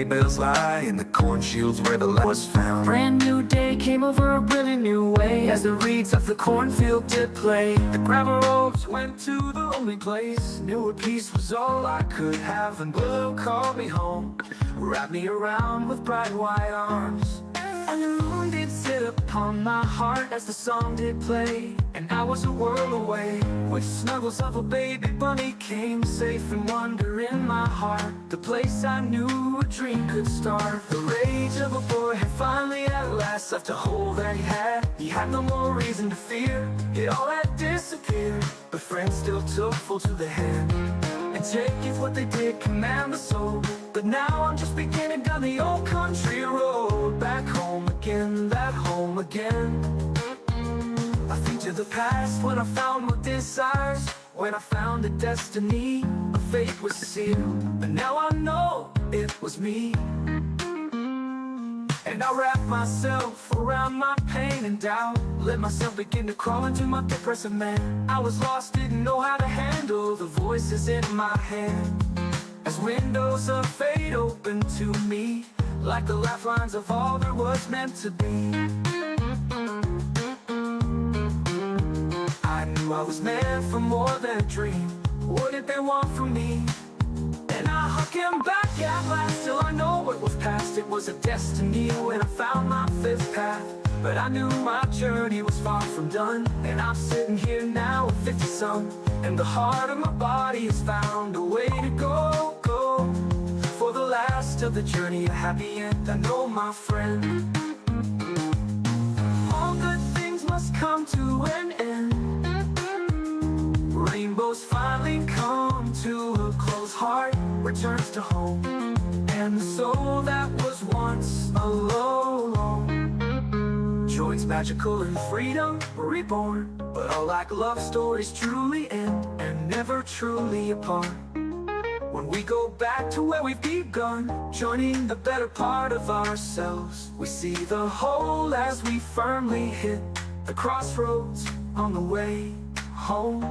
sleigh bells lie in the cornfields where the land was found. Brand new day came over a brilliant new way, as the reeds of the cornfield did play. The gravel roads went to the lonely place, knew a peace was all I could have. And Willow called me home, wrapped me around with bright white arms. And the moon did sit upon my heart as the song did play. And I was a world away, with snuggles of a baby bunny came safe and wonder in my heart. The place I knew a dream could start. The rage of a boy had finally at last left a hole that he had. He had no more reason to fear, it all had disappeared. But friends still took full to the head, and take if what they did command the soul. But now I'm just beginning down the old country road, back home again, that home again. I think to the past when I found my desires, when I found a destiny, a fate was sealed. But now I know it was me, and I wrap myself around my pain and doubt, let myself begin to crawl into my depressive man. I was lost, didn't know how to handle the voices in my head, as windows of fate opened to me, like the lifelines of all there was meant to be. I knew I was meant for more than a dream. What did they want from me? And I harken back at last till I know what was past. It was a destiny when I found my fifth path. But I knew my journey was far from done, and I'm sitting here now with 50 some, and the heart of my body has found a way to go, go. For the last of the journey, a happy end, I know, my friend. All good things must come to an end. Rainbows finally come to a closed heart, returns to home, and the soul that was once alone. Joy's magical and freedom reborn, but all like love stories truly end and never truly apart. When we go back to where we've begun, joining the better part of ourselves, we see the whole as we firmly hit the crossroads on the way home.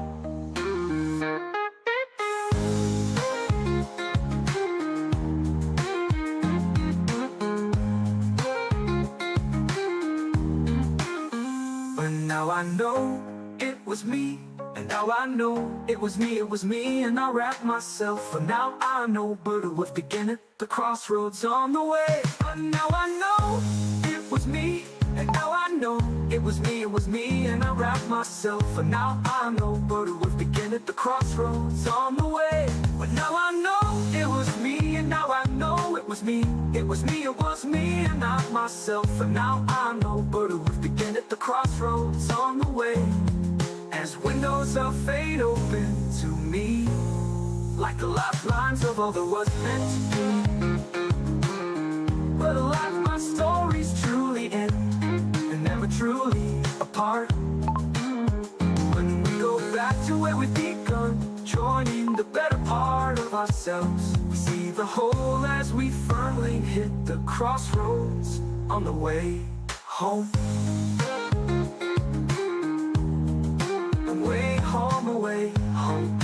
Now I know it was me, and now I know it was me, and I wrap myself, and now I know, but it was beginning, the crossroads on the way. But now I know it was me, and now I know it was me, and I wrap myself, and now I know, but it was beginning, the crossroads on the way. But now I know it was me, and now I know it was me, and not myself, and now I know, but it was beginning, the crossroads on the way, as windows of fate open to me, like the lifelines of all that was meant to be. But like my stories truly end, and never truly apart. When we go back to where we've begun, joining the better part of ourselves, we see the whole as we firmly hit the crossroads on the way home. Away home, away home.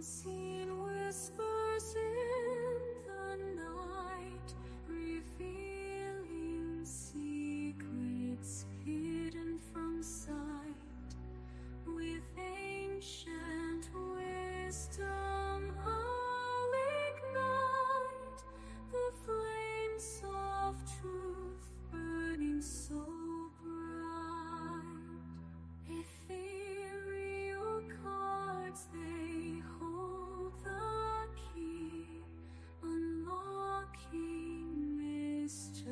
Unseen whispers in the night, revealing secrets hidden from sight. With ancient wisdom I'll ignite the flames of truth burning so bright. Ethereal cards, they hold the key, unlocking mysteries,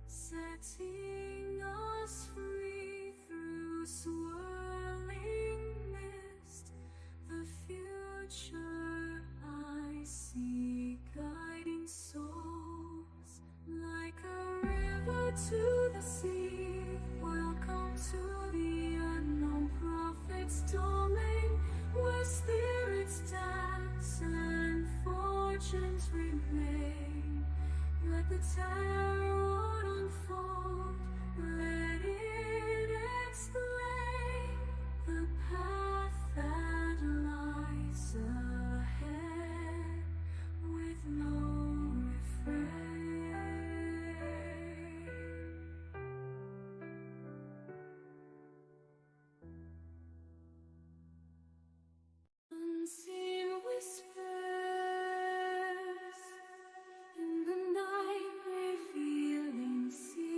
setting us free through swirling mist. The future I see, guiding souls like a river to the sea. Welcome to the unknown prophet's domain, where spirits dance and fortunes remain. Let the tarot unfold, let it explain the path that lies ahead with no refrain. Unseen whispers in the night, revealing secrets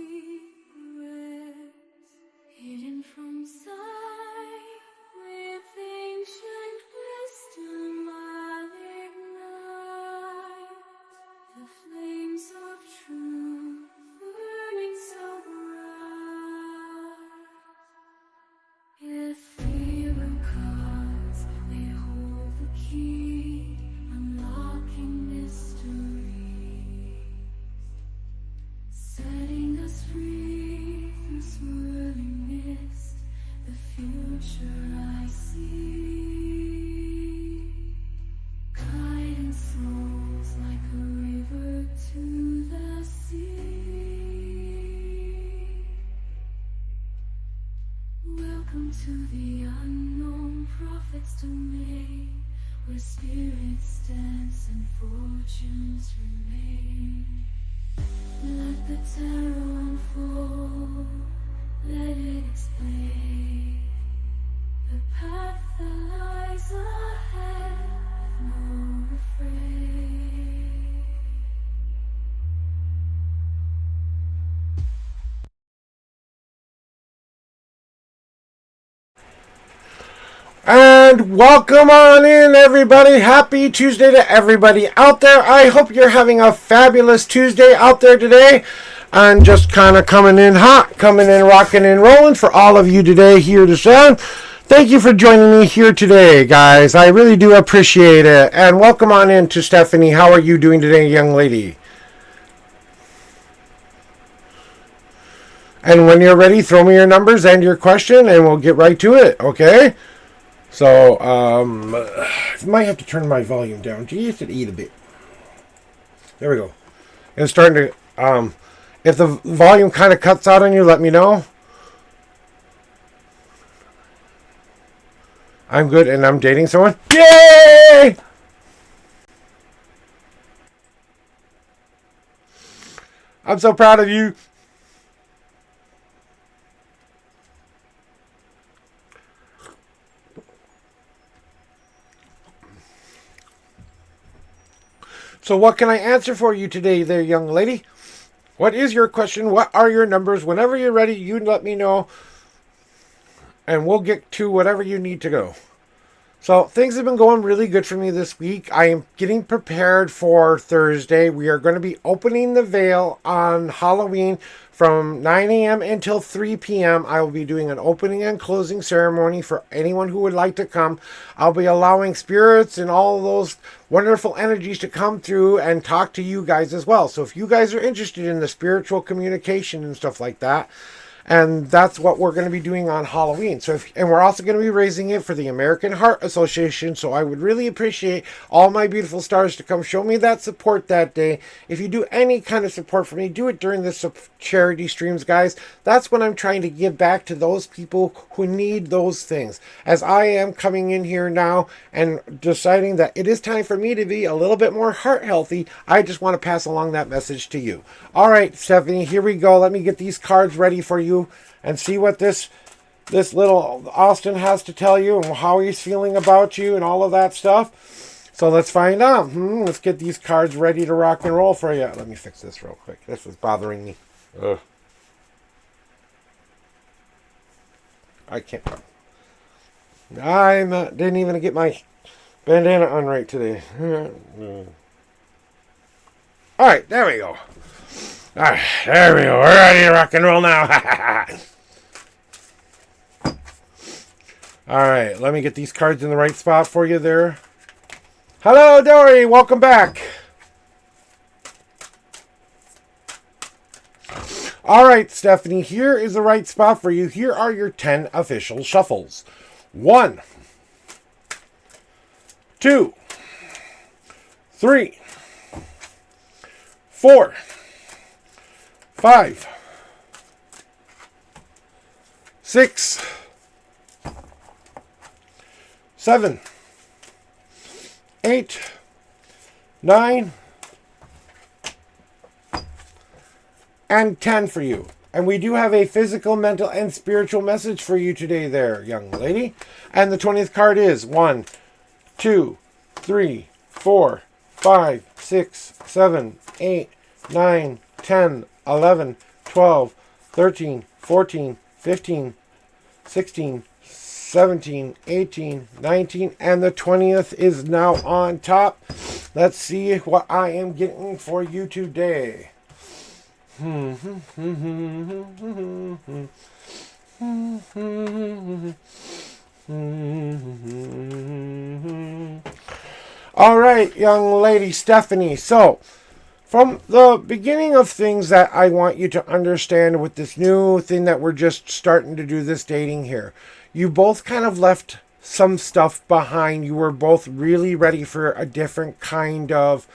hidden from sight. With ancient wisdom I'll ignite the flames of truth burning so bright. Ethereal cards, they hold the key, unlocking mysteries, setting us free through swirling mist. The future I see, guiding souls like a river to the sea. Welcome to the unknown prophet's domain, where spirits dance and fortunes remain. Let the tarot unfold, let it explain the path that lies ahead with no refrain. And welcome on in, everybody. Happy Tuesday to everybody out there. I hope you're having a fabulous Tuesday out there today. And just kind of coming in hot, coming in rocking and rolling for all of you today here to sound. Thank you for joining me here today, guys. I really do appreciate it. And welcome on in to Stephanie. How are you doing today, young lady? And when you're ready, throw me your numbers and your question, and we'll get right to it, okay? So, I might have to turn my volume down just to eat a bit. There we go. It's starting to, if the volume kind of cuts out on you, let me know. I'm good, and I'm dating someone. Yay! I'm so proud of you. So what can I answer for you today there, young lady? What is your question? What are your numbers? Whenever you're ready, you let me know. And we'll get to whatever you need to go. So things have been going really good for me this week. I am getting prepared for Thursday. We are going to be opening the veil on Halloween from 9 a.m. until 3 p.m. I will be doing an opening and closing ceremony for anyone who would like to come. I'll be allowing spirits and all those wonderful energies to come through and talk to you guys as well. So if you guys are interested in the spiritual communication and stuff like that, And that's what we're going to be doing on Halloween. And we're also going to be raising it for the American Heart Association. So I would really appreciate all my beautiful stars to come show me that support that day. If you do any kind of support for me, do it during the charity streams, guys. That's when I'm trying to give back to those people who need those things. As I am coming in here now and deciding that it is time for me to be a little bit more heart healthy, I just want to pass along that message to you. All right, Stephanie, here we go. Let me get these cards ready for you and see what this little Austin has to tell you and how he's feeling about you and all of that stuff. So let's find out. Let's get these cards ready to rock and roll for you. Let me fix this real quick. This is bothering me. Ugh. I can't. I didn't even get my bandana on right today. All right, there we go. All right, there we go. We're ready to rock and roll now. All right, let me get these cards in the right spot for you there. Hello, Dory. Welcome back. All right, Stephanie, here is the right spot for you. Here are your 10 official shuffles. 1, 2, 3, 4, 5, 6, 7, 8, 9, and 10 for you. And we do have a physical, mental, and spiritual message for you today there, young lady. And the 20th card is 1, 2, 3, 4, 5, 6, 7, 8, 9, 10, 11, 12, 13, 14, 15, 16, 17, 18, 19, and the 20th is now on top. Let's see what I am getting for you today. All right, young lady Stephanie. So, from the beginning of things that I want you to understand with this new thing that we're just starting to do, this dating here, you both kind of left some stuff behind. You were both really ready for a different kind of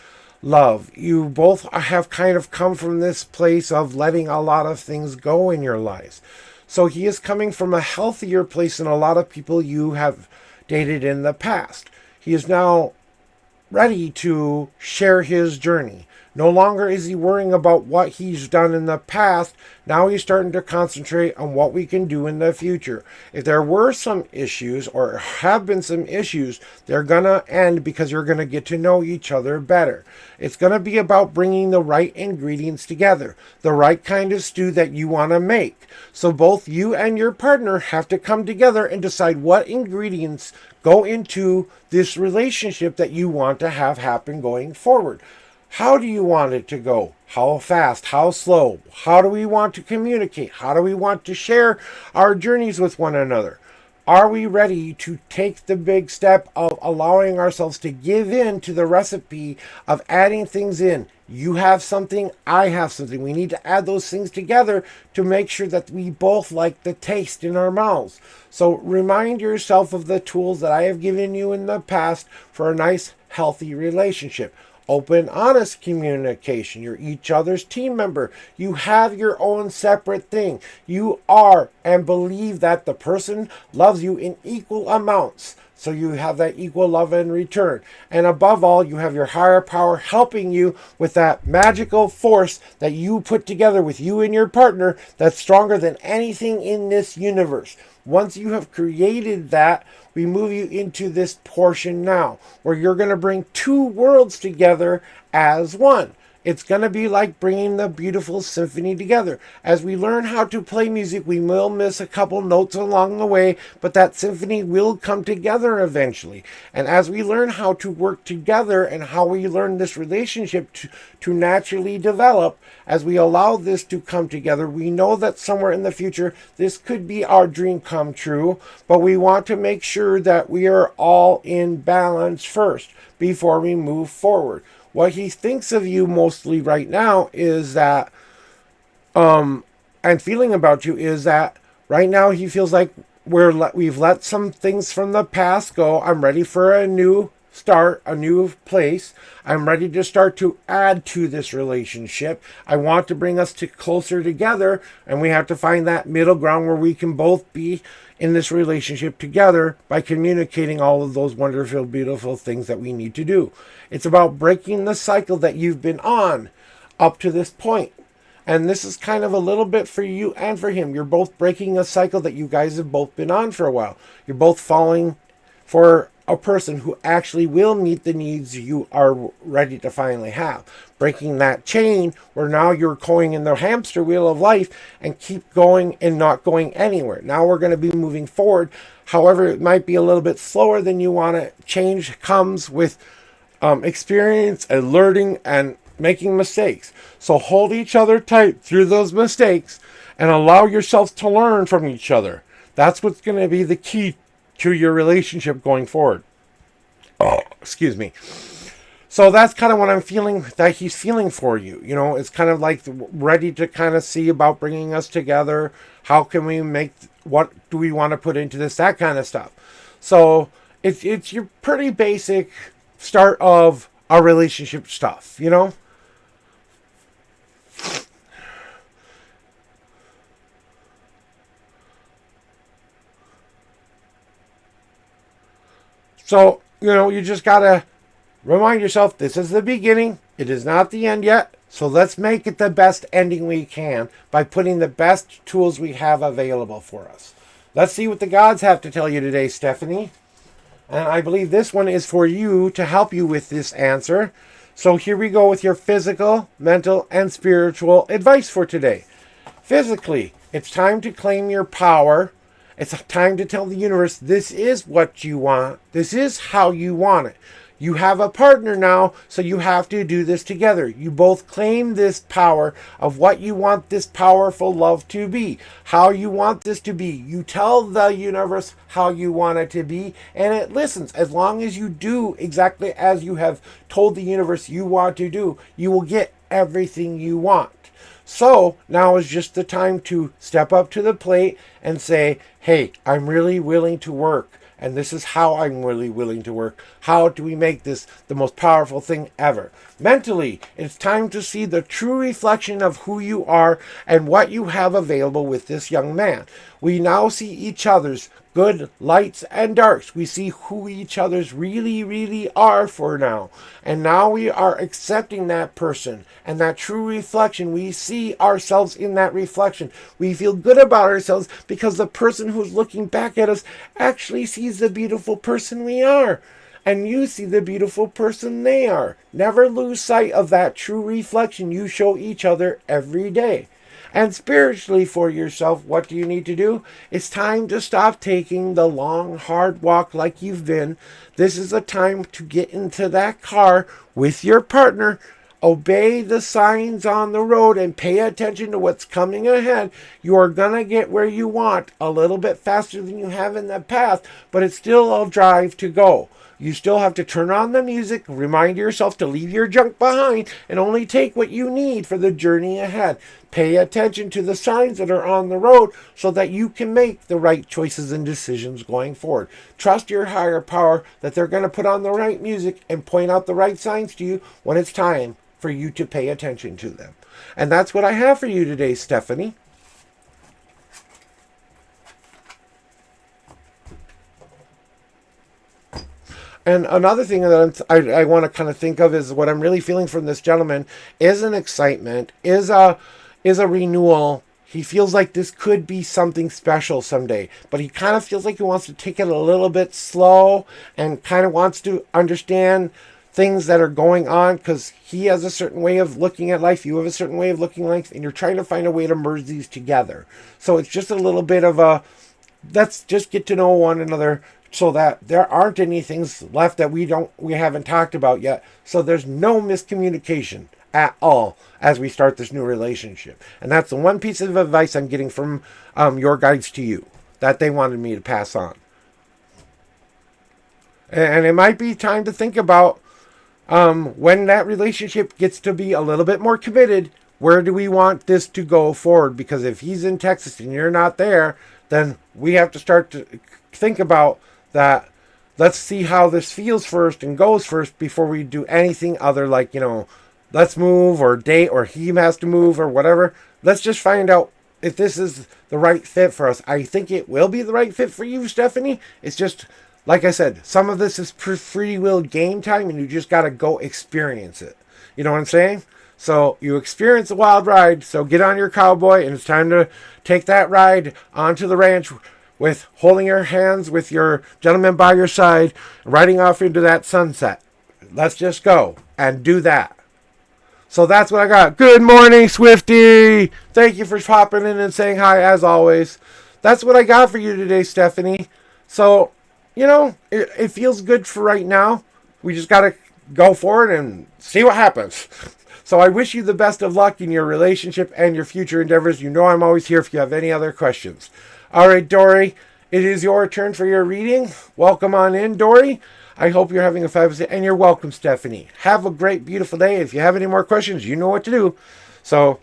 love. You both have kind of come from this place of letting a lot of things go in your lives. So he is coming from a healthier place than a lot of people you have dated in the past. He is now ready to share his journey. No longer is he worrying about what he's done in the past. Now he's starting to concentrate on what we can do in the future. If there were some issues or have been some issues, they're going to end because you're going to get to know each other better. It's going to be about bringing the right ingredients together, the right kind of stew that you want to make. So both you and your partner have to come together and decide what ingredients go into this relationship that you want to have happen going forward. How do you want it to go? How fast? How slow? How do we want to communicate? How do we want to share our journeys with one another? Are we ready to take the big step of allowing ourselves to give in to the recipe of adding things in? You have something, I have something. We need to add those things together to make sure that we both like the taste in our mouths. So remind yourself of the tools that I have given you in the past for a nice, healthy relationship. Open, honest communication. You're each other's team member. You have your own separate thing. You are and believe that the person loves you in equal amounts. So you have that equal love in return. And above all, you have your higher power helping you with that magical force that you put together with you and your partner that's stronger than anything in this universe. Once you have created that, we move you into this portion now where you're going to bring two worlds together as one. It's going to be like bringing the beautiful symphony together. As we learn how to play music, we will miss a couple notes along the way, but that symphony will come together eventually. And as we learn how to work together and how we learn this relationship to naturally develop, as we allow this to come together, we know that somewhere in the future, this could be our dream come true, but we want to make sure that we are all in balance first before we move forward. What he thinks of you mostly right now is that and feeling about you is that right now he feels like we've let some things from the past go. I'm ready for a new start, a new place. I'm ready to start to add to this relationship. I want to bring us to closer together, and we have to find that middle ground where we can both be in this relationship together by communicating all of those wonderful, beautiful things that we need to do. It's about breaking the cycle that you've been on up to this point. And this is kind of a little bit for you and for him. You're both breaking a cycle that you guys have both been on for a while. You're both falling for a person who actually will meet the needs you are ready to finally have. Breaking that chain where now you're going in the hamster wheel of life and keep going and not going anywhere. Now we're going to be moving forward. However, it might be a little bit slower than you want it. Change comes with experience and learning and making mistakes. So hold each other tight through those mistakes and allow yourselves to learn from each other. That's what's going to be the key to your relationship going forward. Oh, excuse me. So that's kind of what I'm feeling that he's feeling for you. You know, it's kind of like ready to kind of see about bringing us together. How can we make, what do we want to put into this, that kind of stuff. So it's your pretty basic start of our relationship stuff, you know. So, you know, you just got to remind yourself this is the beginning. It is not the end yet. So let's make it the best ending we can by putting the best tools we have available for us. Let's see what the gods have to tell you today, Stephanie. And I believe this one is for you to help you with this answer. So here we go with your physical, mental, and spiritual advice for today. Physically, it's time to claim your power. It's time to tell the universe this is what you want. This is how you want it. You have a partner now, so you have to do this together. You both claim this power of what you want this powerful love to be, how you want this to be. You tell the universe how you want it to be, and it listens. As long as you do exactly as you have told the universe you want to do, you will get everything you want. So now is just the time to step up to the plate and say, hey, I'm really willing to work. And this is how I'm really willing to work. How do we make this the most powerful thing ever? Mentally, it's time to see the true reflection of who you are and what you have available with this young man. We now see each other's good lights and darks. We see who each other's really, really are for now. And now we are accepting that person and that true reflection. We see ourselves in that reflection. We feel good about ourselves because the person who's looking back at us actually sees the beautiful person we are. And you see the beautiful person they are. Never lose sight of that true reflection you show each other every day. And spiritually for yourself, what do you need to do? It's time to stop taking the long, hard walk like you've been. This is a time to get into that car with your partner. Obey the signs on the road and pay attention to what's coming ahead. You are going to get where you want a little bit faster than you have in the past, but it's still a drive to go. You still have to turn on the music, remind yourself to leave your junk behind, and only take what you need for the journey ahead. Pay attention to the signs that are on the road so that you can make the right choices and decisions going forward. Trust your higher power that they're going to put on the right music and point out the right signs to you when it's time for you to pay attention to them. And that's what I have for you today, Stephanie. And another thing that I want to kind of think of is what I'm really feeling from this gentleman is an excitement, is a renewal. He feels like this could be something special someday, but he kind of feels like he wants to take it a little bit slow and kind of wants to understand things that are going on because he has a certain way of looking at life. You have a certain way of looking at life, and you're trying to find a way to merge these together. So it's just a little bit of a, let's just get to know one another, so that there aren't any things left that we haven't talked about yet. So there's no miscommunication at all as we start this new relationship. And that's the one piece of advice I'm getting from your guides to you that they wanted me to pass on. And it might be time to think about when that relationship gets to be a little bit more committed, where do we want this to go forward? Because if he's in Texas and you're not there, then we have to start to think about that. Let's see how this feels first and goes first before we do anything other, like, let's move or date or he has to move or whatever. Let's just find out if this is the right fit for us. I think it will be the right fit for you, Stephanie. It's just, like I said, some of this is free will game time and you just got to go experience it. You know what I'm saying? So you experience a wild ride, so get on your cowboy, and it's time to take that ride onto the ranch with holding your hands with your gentleman by your side, riding off into that sunset. Let's just go and do that. So that's what I got. Good morning, Swifty. Thank you for popping in and saying hi, as always. That's what I got for you today, Stephanie. So, it feels good for right now. We just got to go forward and see what happens. So I wish you the best of luck in your relationship and your future endeavors. I'm always here if you have any other questions. All right, Dory, it is your turn for your reading. Welcome on in, Dory. I hope you're having a fabulous day. And you're welcome, Stephanie. Have a great, beautiful day. If you have any more questions, you know what to do. So,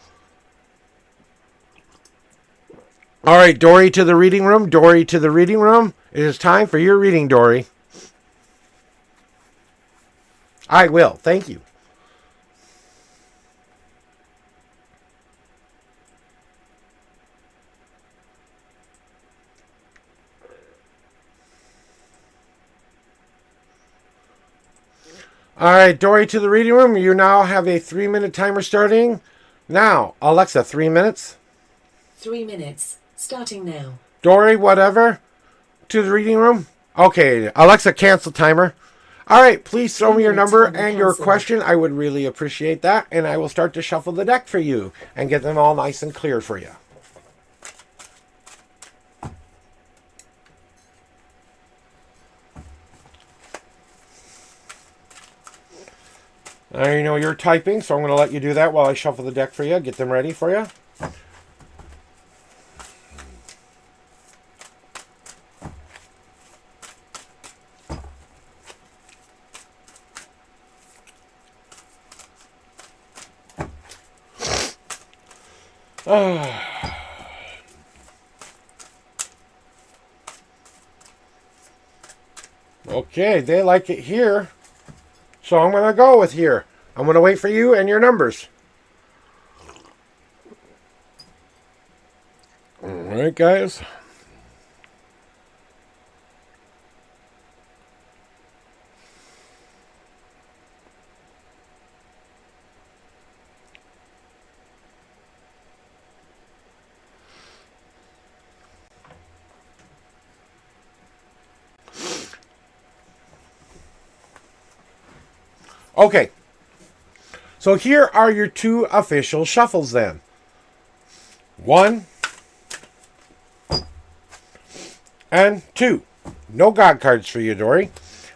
all right, Dory to the reading room. Dory to the reading room. It is time for your reading, Dory. I will. Thank you. All right, Dory to the reading room. You now have a 3-minute timer starting now. Alexa, 3 minutes. 3 minutes, starting now. Dory, whatever, to the reading room. Okay, Alexa, cancel timer. All right, please throw me your number and your question. I would really appreciate that. And I will start to shuffle the deck for you and get them all nice and clear for you. I know you're typing, so I'm going to let you do that while I shuffle the deck for you. Get them ready for you. Okay, they like it here. So I'm going to go with here. I'm going to wait for you and your numbers. All right, guys. Okay, so here are your two official shuffles then. 1 and 2. No God cards for you, Dory.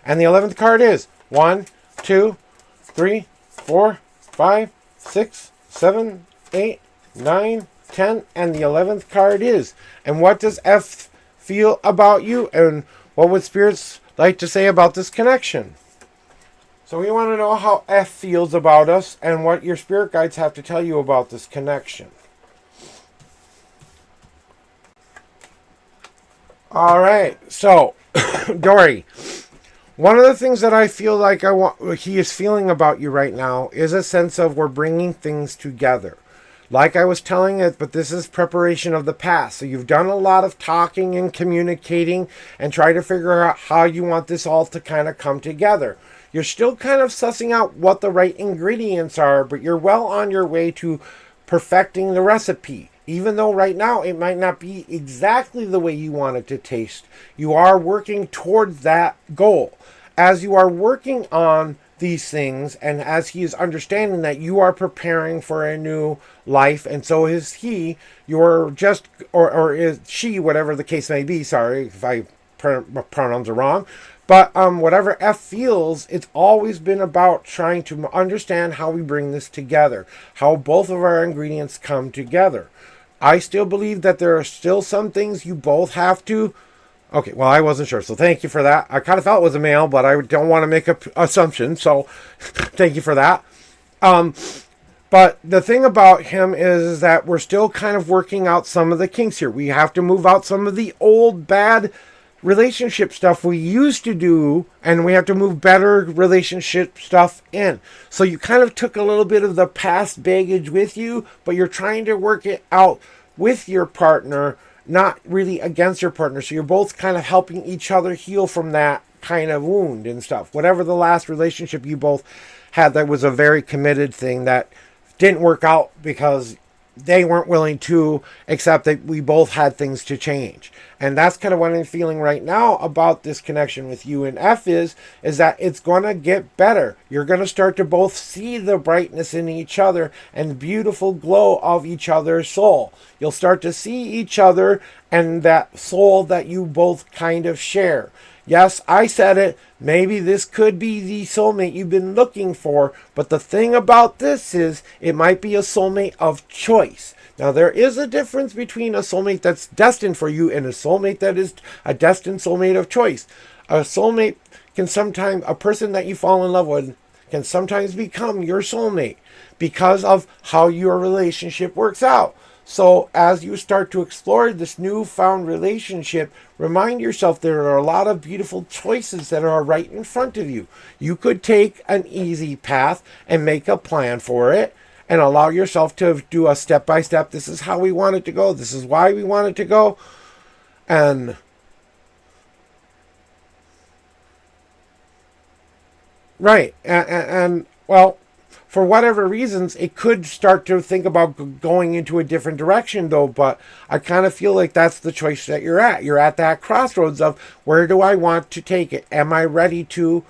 And the 11th card is 1, 2, 3, 4, 5, 6, 7, 8, 9, 10. And the 11th card is. And what does F feel about you? And what would spirits like to say about this connection? So we want to know how F feels about us and what your spirit guides have to tell you about this connection. All right, so Dory, one of the things that I feel like he is feeling about you right now is a sense of we're bringing things together. Like I was telling it, but this is preparation of the past. So you've done a lot of talking and communicating and try to figure out how you want this all to kind of come together. You're still kind of sussing out what the right ingredients are, but you're well on your way to perfecting the recipe. Even though right now it might not be exactly the way you want it to taste, you are working towards that goal. As you are working on these things, and as he is understanding that you are preparing for a new life, and so is he, you're just, or is she, whatever the case may be, sorry if my pronouns are wrong, but whatever F feels, it's always been about trying to understand how we bring this together, how both of our ingredients come together. I still believe that there are still some things you both have to... Okay, well, I wasn't sure, so thank you for that. I kind of felt it was a male, but I don't want to make an assumption, so thank you for that. But the thing about him is that we're still kind of working out some of the kinks here. We have to move out some of the old bad relationship stuff we used to do, and we have to move better relationship stuff in. So you kind of took a little bit of the past baggage with you, but you're trying to work it out with your partner, not really against your partner. So you're both kind of helping each other heal from that kind of wound and stuff. Whatever the last relationship you both had that was a very committed thing that didn't work out because they weren't willing to accept that we both had things to change. And that's kind of what I'm feeling right now about this connection with you and F is that it's going to get better. You're going to start to both see the brightness in each other and the beautiful glow of each other's soul. You'll start to see each other and that soul that you both kind of share. Yes, I said it. Maybe this could be the soulmate you've been looking for. But the thing about this is it might be a soulmate of choice. Now, there is a difference between a soulmate that's destined for you and a soulmate that is a destined soulmate of choice. A soulmate can sometimes, a person that you fall in love with can sometimes become your soulmate because of how your relationship works out. So as you start to explore this newfound relationship, remind yourself there are a lot of beautiful choices that are right in front of you. You could take an easy path and make a plan for it and allow yourself to do a step-by-step. This is how we want it to go. This is why we want it to go. And right. And well, for whatever reasons, it could start to think about going into a different direction, though. But I kind of feel like that's the choice that you're at. You're at that crossroads of where do I want to take it? Am I ready to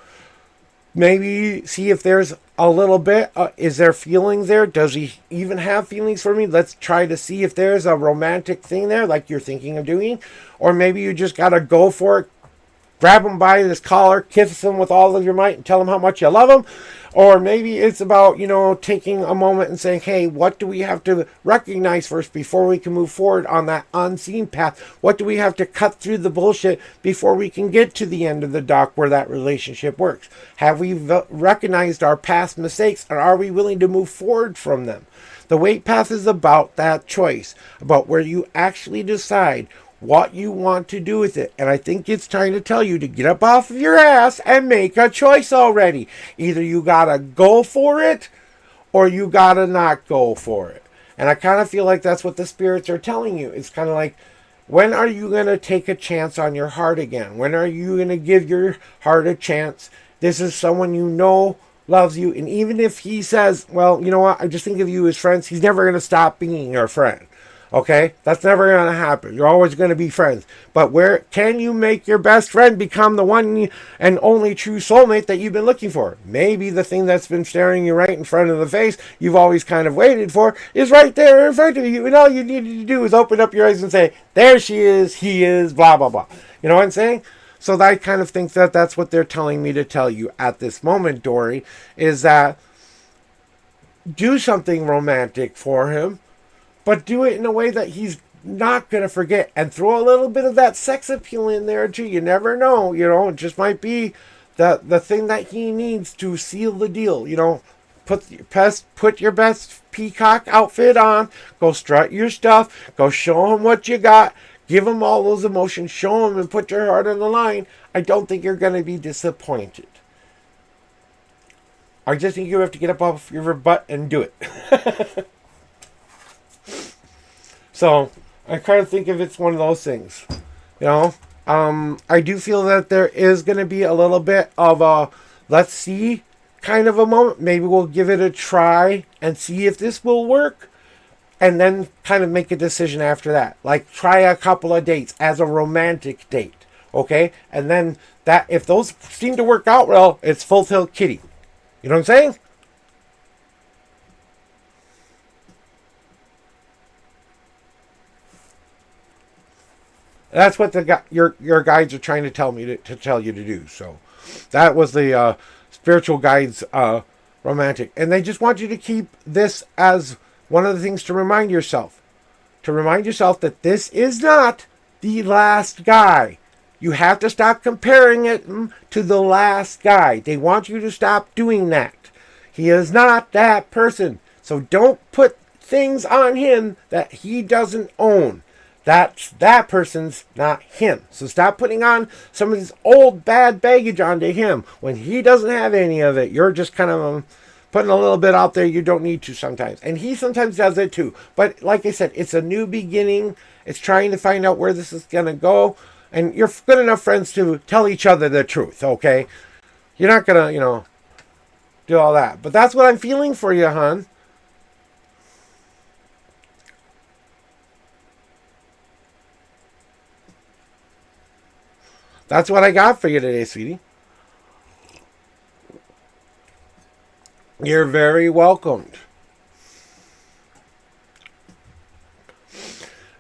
maybe see if there's a little bit? Is there feelings there? Does he even have feelings for me? Let's try to see if there's a romantic thing there like you're thinking of doing. Or maybe you just got to go for it. Grab him by his collar, kiss him with all of your might, and tell him how much you love him. Or maybe it's about, taking a moment and saying, hey, what do we have to recognize first before we can move forward on that unseen path? What do we have to cut through the bullshit before we can get to the end of the dock where that relationship works? Have we recognized our past mistakes, and are we willing to move forward from them? The weight path is about that choice, about where you actually decide what you want to do with it. And I think it's time to tell you to get up off of your ass and make a choice already. Either you gotta go for it or you gotta not go for it. And I kind of feel like that's what the spirits are telling you. It's kind of like, when are you going to take a chance on your heart again? When are you going to give your heart a chance? This is someone you know loves you. And even if he says, well, you know what, I just think of you as friends, he's never going to stop being your friend. Okay, that's never going to happen. You're always going to be friends. But where can you make your best friend become the one and only true soulmate that you've been looking for? Maybe the thing that's been staring you right in front of the face, you've always kind of waited for, is right there in front of you. And all you needed to do is open up your eyes and say, there she is, he is, blah, blah, blah. You know what I'm saying? So I kind of think that that's what they're telling me to tell you at this moment, Dory, is that do something romantic for him. But do it in a way that he's not going to forget. And throw a little bit of that sex appeal in there, too. You never know. It just might be the thing that he needs to seal the deal. Put your best peacock outfit on. Go strut your stuff. Go show him what you got. Give him all those emotions. Show him and put your heart on the line. I don't think you're going to be disappointed. I just think you have to get up off your butt and do it. So, I kind of think of it's one of those things, I do feel that there is going to be a little bit of a let's see kind of a moment. Maybe we'll give it a try and see if this will work, and then kind of make a decision after that. Like, try a couple of dates as a romantic date, okay? And then that if those seem to work out well, it's full tilt kitty. You know what I'm saying? That's what your guides are trying to tell me to tell you to do. So that was the spiritual guides romantic. And they just want you to keep this as one of the things to remind yourself. To remind yourself that this is not the last guy. You have to stop comparing it to the last guy. They want you to stop doing that. He is not that person. So don't put things on him that he doesn't own. That's that person's, not him. So stop putting on some of this old bad baggage onto him when he doesn't have any of it. You're just kind of putting a little bit out there you don't need to sometimes. And he sometimes does it too. But like I said, it's a new beginning. It's trying to find out where this is going to go. And you're good enough friends to tell each other the truth, okay? You're not going to, do all that. But that's what I'm feeling for you, hon. That's what I got for you today, sweetie. You're very welcomed.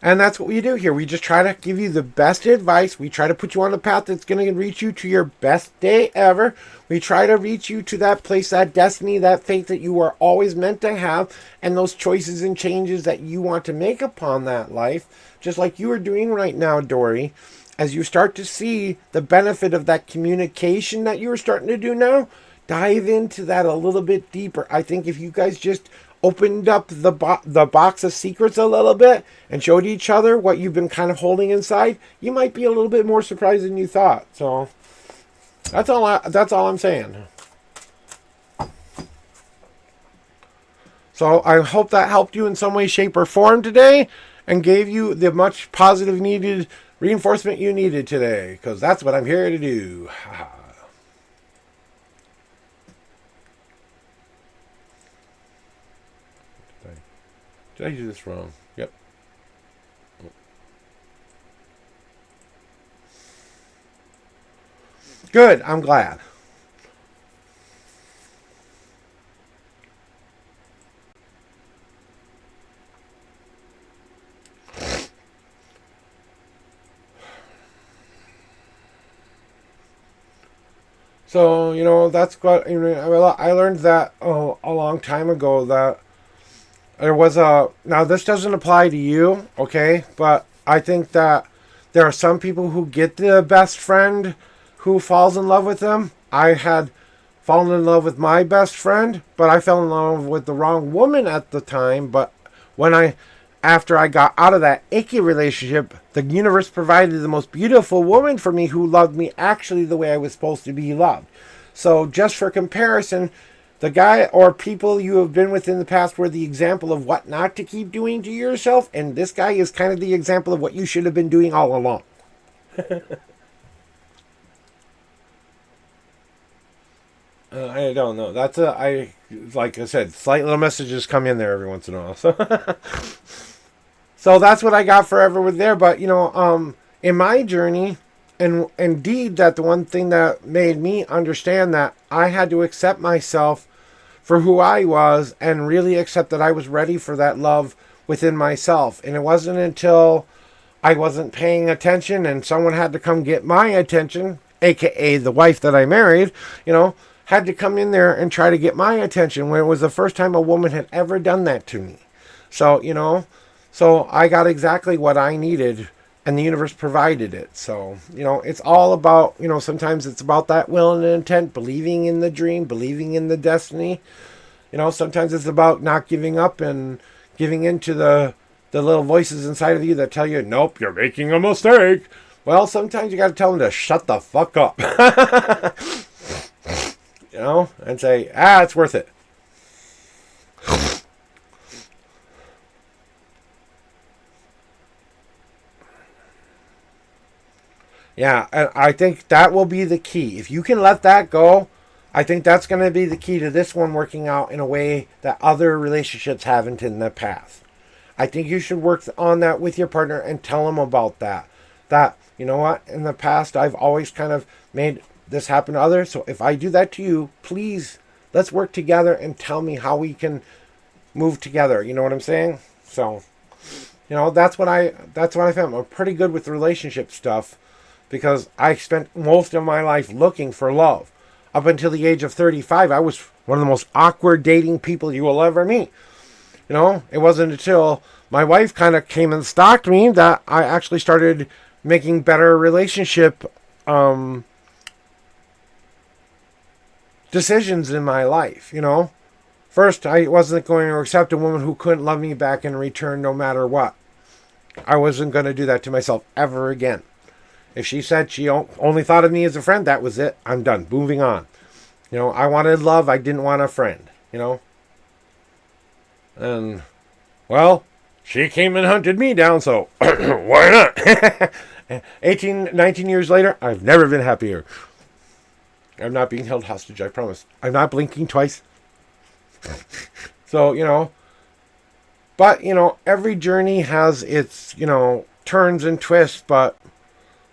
And that's what we do here. We just try to give you the best advice. We try to put you on the path that's going to reach you to your best day ever. We try to reach you to that place, that destiny, that fate that you are always meant to have, and those choices and changes that you want to make upon that life, just like you are doing right now, Dory. As you start to see the benefit of that communication that you are starting to do now, dive into that a little bit deeper. I think if you guys just opened up the box of secrets a little bit and showed each other what you've been kind of holding inside, you might be a little bit more surprised than you thought. So that's all I'm saying. So I hope that helped you in some way, shape, or form today and gave you the much positive needed reinforcement you needed today, because that's what I'm here to do. Did I do this wrong? Yep. Good. I'm glad. So, that's what, I learned that a long time ago that there was now this doesn't apply to you, okay? But I think that there are some people who get the best friend who falls in love with them. I had fallen in love with my best friend, but I fell in love with the wrong woman at the time. But after I got out of that icky relationship, the universe provided the most beautiful woman for me who loved me actually the way I was supposed to be loved. So just for comparison, the guy or people you have been with in the past were the example of what not to keep doing to yourself, and this guy is kind of the example of what you should have been doing all along. I don't know. Like I said, slight little messages come in there every once in a while. So that's what I got forever with there. But, in my journey, and indeed that the one thing that made me understand that I had to accept myself for who I was and really accept that I was ready for that love within myself. And it wasn't until I wasn't paying attention and someone had to come get my attention, aka the wife that I married, had to come in there and try to get my attention when it was the first time a woman had ever done that to me. So I got exactly what I needed, and the universe provided it. So, it's all about, sometimes it's about that will and intent, believing in the dream, believing in the destiny. Sometimes it's about not giving up and giving in to the little voices inside of you that tell you, nope, you're making a mistake. Well, sometimes you got to tell them to shut the fuck up. And say, it's worth it. Yeah, and I think that will be the key. If you can let that go, I think that's going to be the key to this one working out in a way that other relationships haven't in the past. I think you should work on that with your partner and tell them about that. That, you know what, in the past I've always kind of made this happen to others. So if I do that to you, please, let's work together and tell me how we can move together. You know what I'm saying? So, that's what I found. I'm pretty good with relationship stuff, because I spent most of my life looking for love. Up until the age of 35, I was one of the most awkward dating people you will ever meet. It wasn't until my wife kind of came and stalked me that I actually started making better relationship decisions in my life, First, I wasn't going to accept a woman who couldn't love me back in return no matter what. I wasn't going to do that to myself ever again. If she said she only thought of me as a friend, that was it. I'm done. Moving on. I wanted love. I didn't want a friend. And, well, she came and hunted me down, so why not? 19 years later, I've never been happier. I'm not being held hostage, I promise. I'm not blinking twice. So, but, every journey has its, turns and twists, but,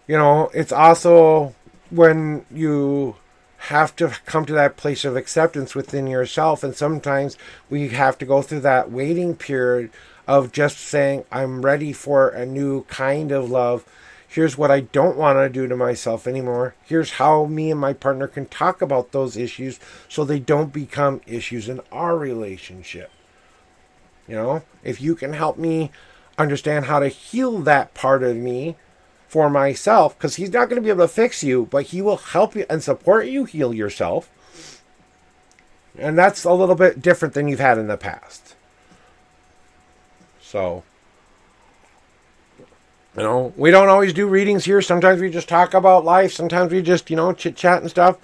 it's also when you have to come to that place of acceptance within yourself, and sometimes we have to go through that waiting period of just saying, I'm ready for a new kind of love. Here's what I don't want to do to myself anymore. Here's how me and my partner can talk about those issues so they don't become issues in our relationship. If you can help me understand how to heal that part of me for myself, because he's not going to be able to fix you, but he will help you and support you heal yourself. And that's a little bit different than you've had in the past. So, we don't always do readings here. Sometimes we just talk about life. Sometimes we just, chit-chat and stuff.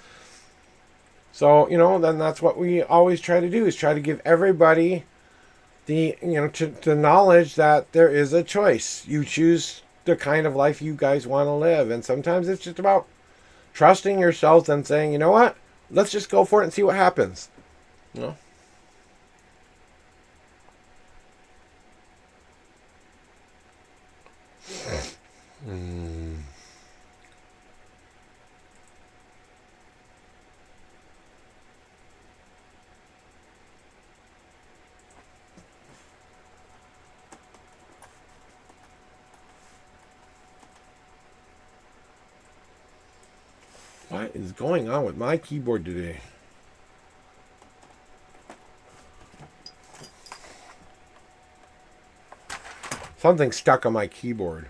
So, then that's what we always try to do, is try to give everybody the, the knowledge that there is a choice. You choose the kind of life you guys want to live. And sometimes it's just about trusting yourselves and saying, you know what? Let's just go for it and see what happens. What is going on with my keyboard today? Something stuck on my keyboard.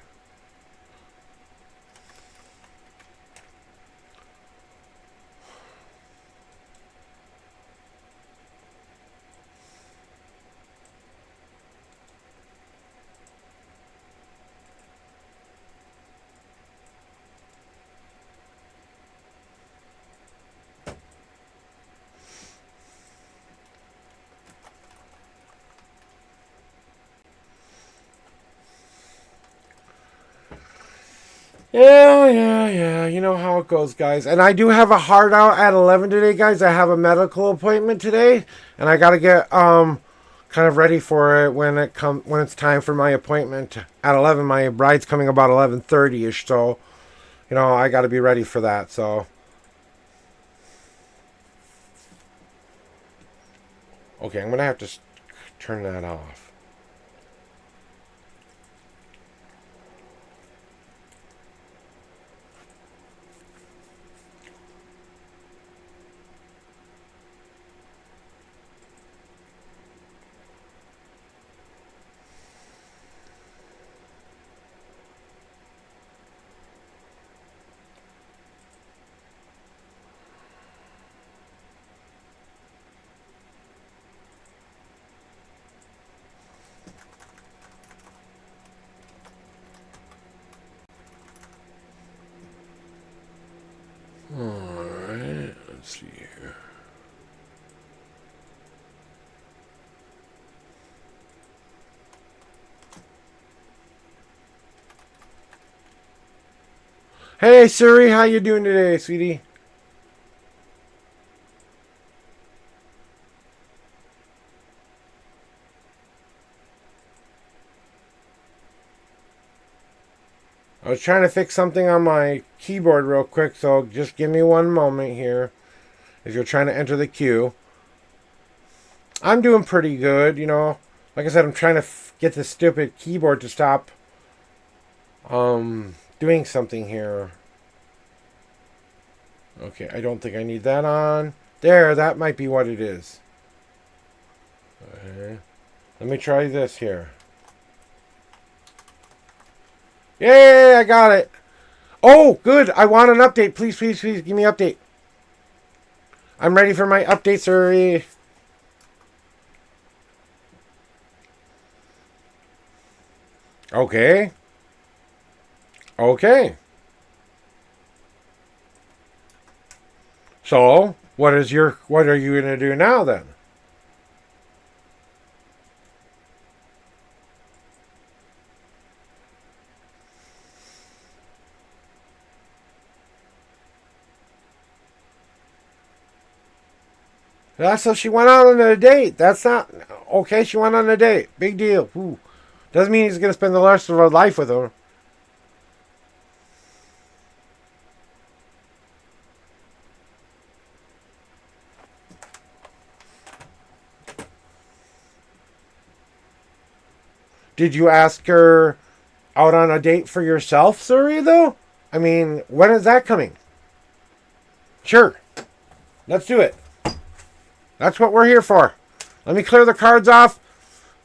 Yeah. You know how it goes, guys. And I do have a hard out at 11 today, guys. I have a medical appointment today, and I got to get kind of ready for it when it's time for my appointment at 11. My bride's coming about 11:30ish, so I got to be ready for that. So okay, I'm going to have to turn that off. Alright, let's see here. Hey Siri, how you doing today, sweetie? I was trying to fix something on my keyboard real quick, so just give me one moment here. If you're trying to enter the queue. I'm doing pretty good, Like I said, I'm trying to get this stupid keyboard to stop doing something here. Okay, I don't think I need that on. There, that might be what it is. Okay. Let me try this here. Yay, I got it. Oh, good. I want an update. Please, please, please give me an update. I'm ready for my update, sir. Okay. Okay. So, what are you going to do now then? So she went out on a date. That's not okay. She went on a date. Big deal. Ooh. Doesn't mean he's going to spend the rest of her life with her. Did you ask her out on a date for yourself, Suri, though? I mean, when is that coming? Sure. Let's do it. That's what we're here for. Let me clear the cards off.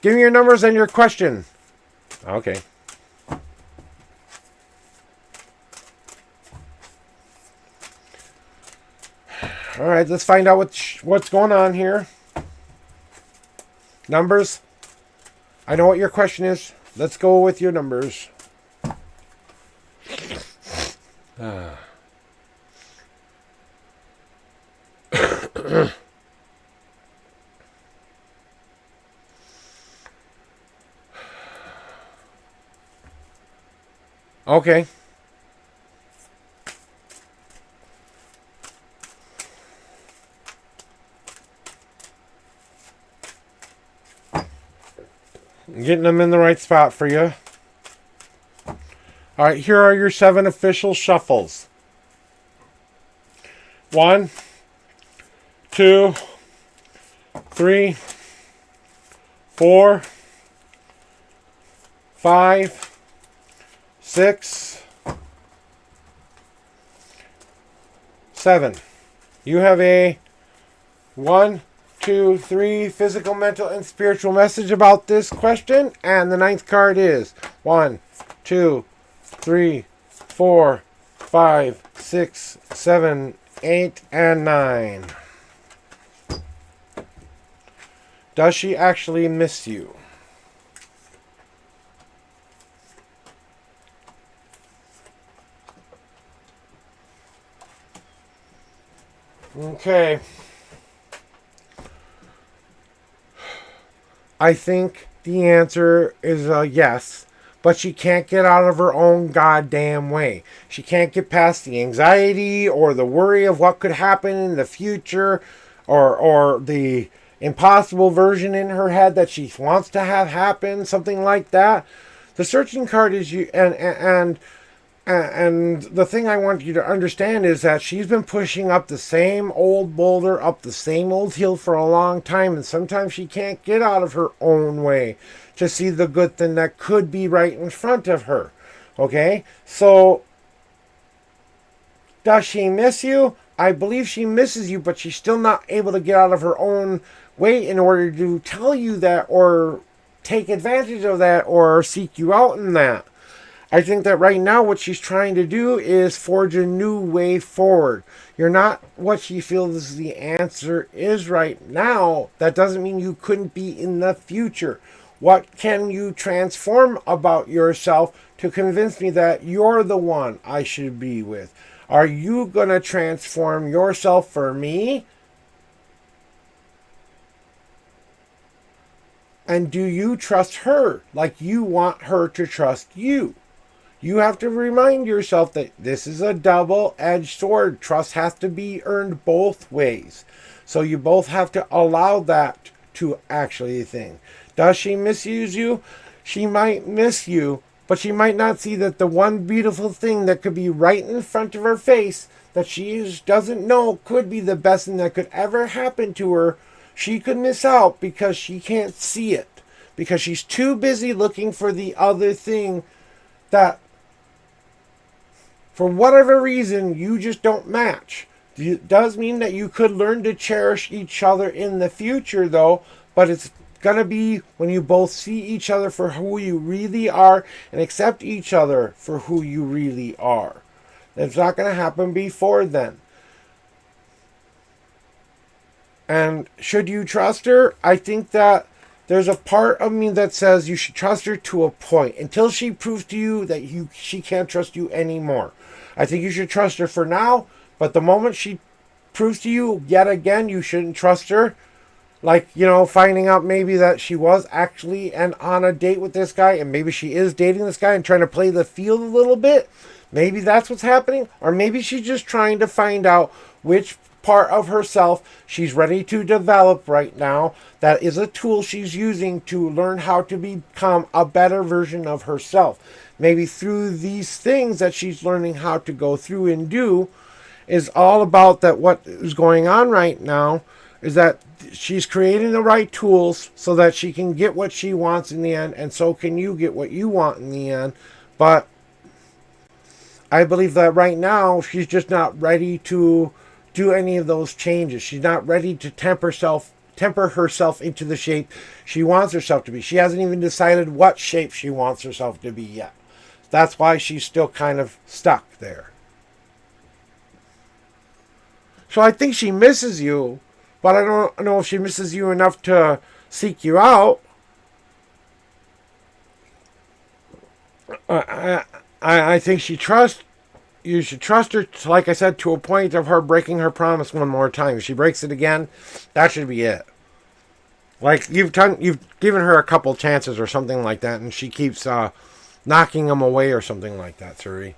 Give me your numbers and your question. Okay. All right, let's find out what's going on here. Numbers. I know what your question is. Let's go with your numbers. Okay. Getting them in the right spot for you. All right, here are your 7 official shuffles. 1, 2, 3, 4, 5, 6, 7. You have a 1, 2, 3 physical, mental, and spiritual message about this question. And the 9th card is 1, 2, 3, 4, 5, 6, 7, 8, and 9. Does she actually miss you? Okay. I think the answer is a yes, but she can't get out of her own goddamn way. She can't get past the anxiety or the worry of what could happen in the future, or the impossible version in her head that she wants to have happen, something like that. The searching card is you, and the thing I want you to understand is that she's been pushing up the same old boulder, up the same old hill for a long time, and sometimes she can't get out of her own way to see the good thing that could be right in front of her. Okay? So, does she miss you? I believe she misses you, but she's still not able to get out of her own way in order to tell you that, or take advantage of that, or seek you out in that. I think that right now what she's trying to do is forge a new way forward. You're not what she feels the answer is right now. That doesn't mean you couldn't be in the future. What can you transform about yourself to convince me that you're the one I should be with? Are you going to transform yourself for me? And do you trust her like you want her to trust you? You have to remind yourself that this is a double-edged sword. Trust has to be earned both ways. So you both have to allow that to actually thing. Does she misuse you? She might miss you, but she might not see that the one beautiful thing that could be right in front of her face that she doesn't know could be the best thing that could ever happen to her, she could miss out because she can't see it. Because she's too busy looking for the other thing that, for whatever reason, you just don't match. It does mean that you could learn to cherish each other in the future, though, but it's going to be when you both see each other for who you really are and accept each other for who you really are. It's not going to happen before then. And should you trust her? I think that there's a part of me that says you should trust her to a point until she proves to you that she can't trust you anymore. I think you should trust her for now, but the moment she proves to you yet again you shouldn't trust her, like, finding out maybe that she was actually on a date with this guy, and maybe she is dating this guy and trying to play the field a little bit. Maybe that's what's happening. Or maybe she's just trying to find out which part of herself she's ready to develop right now. That is a tool she's using to learn how to become a better version of herself. Maybe through these things that she's learning how to go through and do is all about that. What is going on right now is that she's creating the right tools so that she can get what she wants in the end, and so can you get what you want in the end. But I believe that right now she's just not ready to do any of those changes. She's not ready to temper herself into the shape she wants herself to be. She hasn't even decided what shape she wants herself to be yet. That's why she's still kind of stuck there. So I think she misses you, but I don't know if she misses you enough to seek you out. I think you should trust her, like I said, to a point of her breaking her promise one more time. If she breaks it again, that should be it. Like, you've given her a couple chances or something like that, and she keeps knocking them away or something like that, Suri.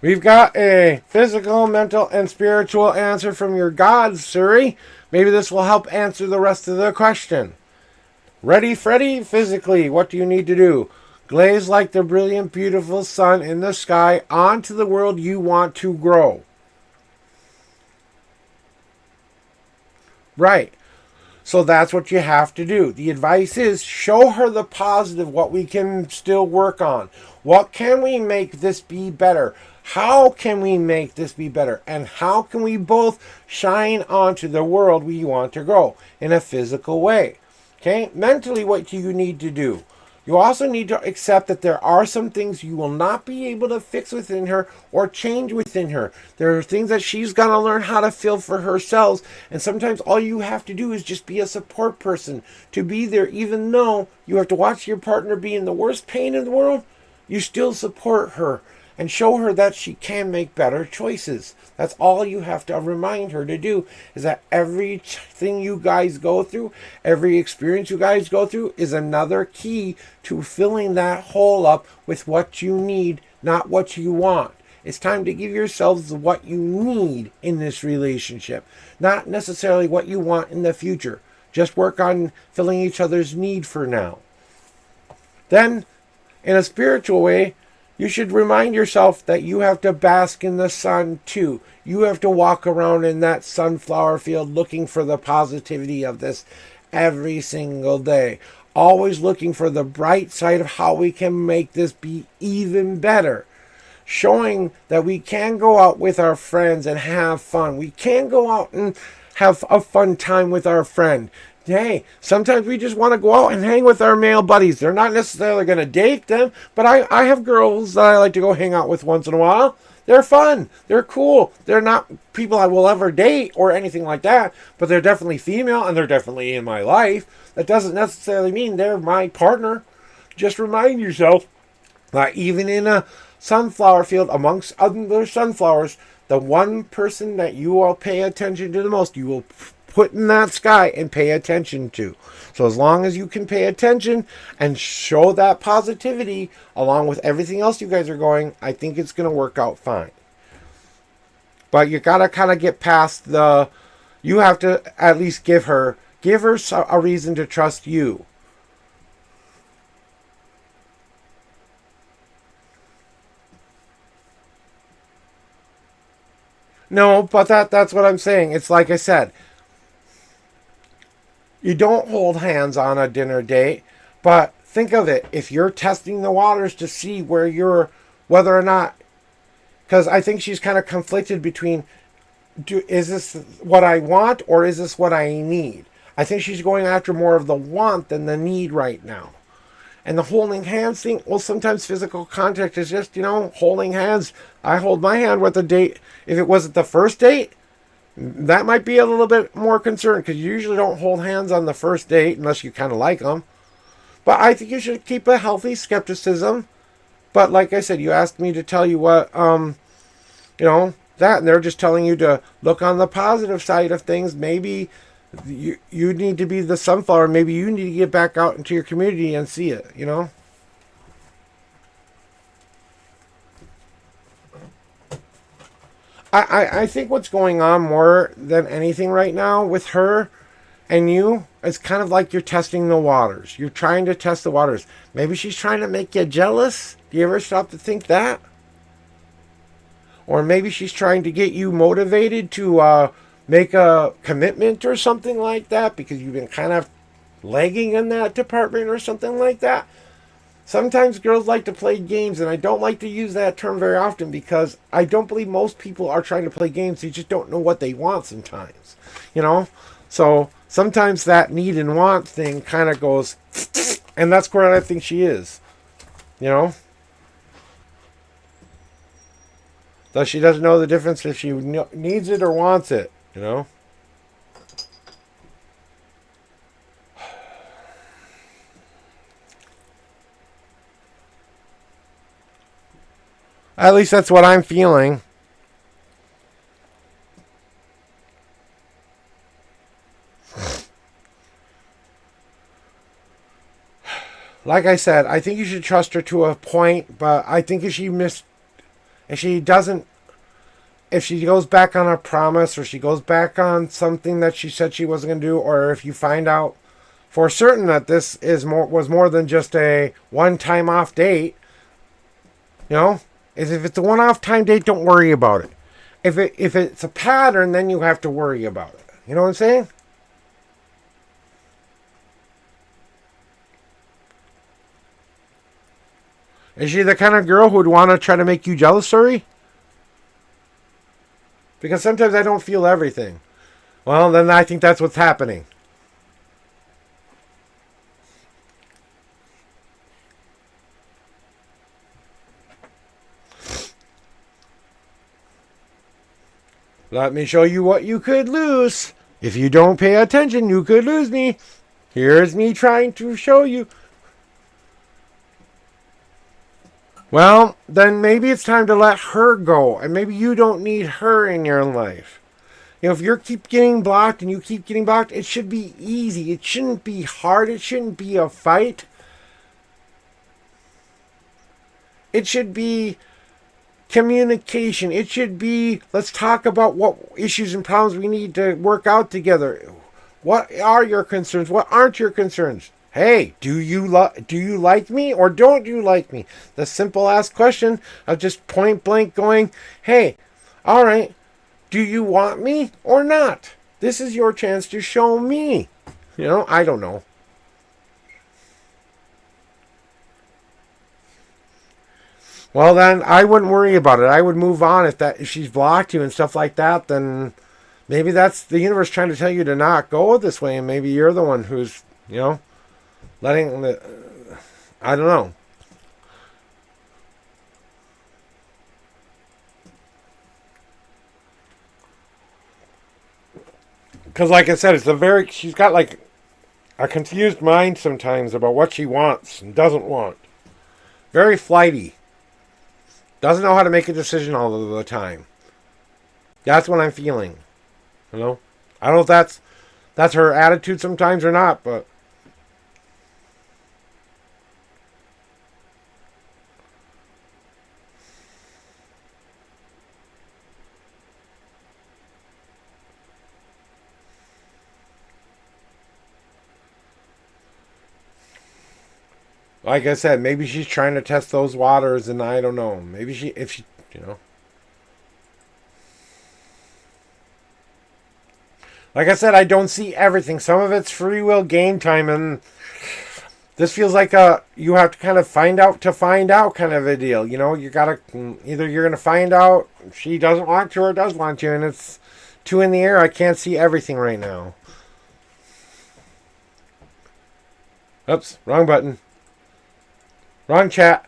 We've got a physical, mental, and spiritual answer from your gods, Suri. Maybe this will help answer the rest of the question. Ready, Freddy? Physically, what do you need to do? Glaze like the brilliant, beautiful sun in the sky onto the world you want to grow. Right. So that's what you have to do. The advice is show her the positive, what we can still work on. What can we make this be better? How can we make this be better? And how can we both shine onto the world we want to grow in a physical way? Okay? Mentally, what do you need to do? You also need to accept that there are some things you will not be able to fix within her or change within her. There are things that she's going to learn how to feel for herself. And sometimes all you have to do is just be a support person to be there. Even though you have to watch your partner be in the worst pain in the world, you still support her and show her that she can make better choices. That's all you have to remind her to do, is that everything you guys go through, every experience you guys go through is another key to filling that hole up with what you need, not what you want. It's time to give yourselves what you need in this relationship, not necessarily what you want in the future. Just work on filling each other's need for now. Then, in a spiritual way, you should remind yourself that you have to bask in the sun too. You have to walk around in that sunflower field looking for the positivity of this every single day. Always looking for the bright side of how we can make this be even better. Showing that we can go out with our friends and have fun. We can go out and have a fun time with our friend. Hey, sometimes we just want to go out and hang with our male buddies. They're not necessarily going to date them, but I have girls that I like to go hang out with once in a while. They're fun. They're cool. They're not people I will ever date or anything like that, but they're definitely female and they're definitely in my life. That doesn't necessarily mean they're my partner. Just remind yourself that even in a sunflower field amongst other sunflowers, the one person that you will pay attention to the most, you will put in that sky and pay attention to. So as long as you can pay attention and show that positivity along with everything else you guys are going, I think it's going to work out fine. But you got to kind of get past you have to at least give her a reason to trust you. No, but that's what I'm saying. It's like I said, you don't hold hands on a dinner date, but think of it. If you're testing the waters to see whether or not, because I think she's kind of conflicted between, is this what I want or is this what I need? I think she's going after more of the want than the need right now. And the holding hands thing, well, sometimes physical contact is just, holding hands. I hold my hand with a date. If it wasn't the first date, That might be a little bit more concerned because you usually don't hold hands on the first date unless you kind of like them. But I think you should keep a healthy skepticism. But like I said, you asked me to tell you what, that, and they're just telling you to look on the positive side of things. Maybe you need to be the sunflower. Maybe you need to get back out into your community and see it, I think what's going on more than anything right now with her and you, it's kind of like you're testing the waters. You're trying to test the waters. Maybe she's trying to make you jealous. Do you ever stop to think that? Or maybe she's trying to get you motivated to make a commitment or something like that because you've been kind of lagging in that department or something like that. Sometimes girls like to play games, and I don't like to use that term very often because I don't believe most people are trying to play games. They just don't know what they want sometimes, So sometimes that need and want thing kind of goes, and that's where I think she is, That she doesn't know the difference if she needs it or wants it, At least that's what I'm feeling. Like I said, I think you should trust her to a point, but I think if she goes back on a promise or she goes back on something that she said she wasn't going to do, or if you find out for certain that this was more than just a one-time off date, is if it's a one-off time date, don't worry about it. If it's a pattern, then you have to worry about it. You know what I'm saying? Is she the kind of girl who would want to try to make you jealous, sorry? Because sometimes I don't feel everything. Well, then I think that's what's happening. Let me show you what you could lose. If you don't pay attention, you could lose me. Here's me trying to show you. Well, then maybe it's time to let her go. And maybe you don't need her in your life. If you keep getting blocked and you keep getting blocked, it should be easy. It shouldn't be hard. It shouldn't be a fight. It should be communication. It should be, let's talk about what issues and problems we need to work out together. What are your concerns? What aren't your concerns? Hey, do you like me or don't you like me? The simple ass question of just point blank going, hey, all right, do you want me or not? This is your chance to show me. I don't know. Well, then I wouldn't worry about it. I would move on if she's blocked you and stuff like that. Then maybe that's the universe trying to tell you to not go this way, and maybe you're the one who's letting the. I don't know. Because, like I said, she's got like a confused mind sometimes about what she wants and doesn't want. Very flighty. Doesn't know how to make a decision all of the time. That's what I'm feeling. I don't know if that's her attitude sometimes or not, but like I said, maybe she's trying to test those waters, and I don't know. Maybe if she. Like I said, I don't see everything. Some of it's free will game time, and this feels like you have to kind of find out kind of a deal. You gotta either you're gonna find out she doesn't want to or does want you, and it's two in the air. I can't see everything right now. Oops, wrong button. Wrong chat.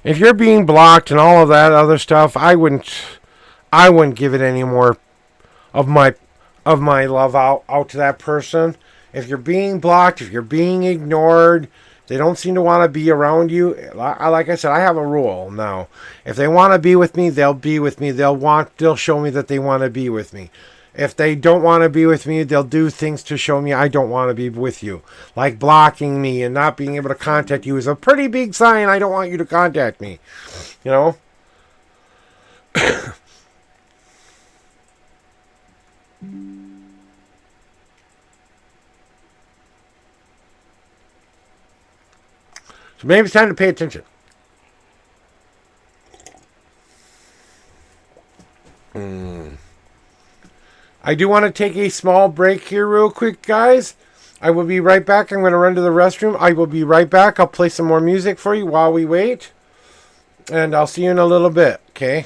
If you're being blocked and all of that other stuff, I wouldn't give it any more of my love out to that person. If you're being blocked, if you're being ignored, they don't seem to want to be around you. Like I said, I have a rule now. If they want to be with me, they'll be with me. They'll show me that they want to be with me. If they don't want to be with me, they'll do things to show me I don't want to be with you. Like blocking me and not being able to contact you is a pretty big sign I don't want you to contact me. You know? So maybe it's time to pay attention. I do want to take a small break here real quick, guys. I will be right back. I'm going to run to the restroom. I will be right back. I'll play some more music for you while we wait. And I'll see you in a little bit, okay?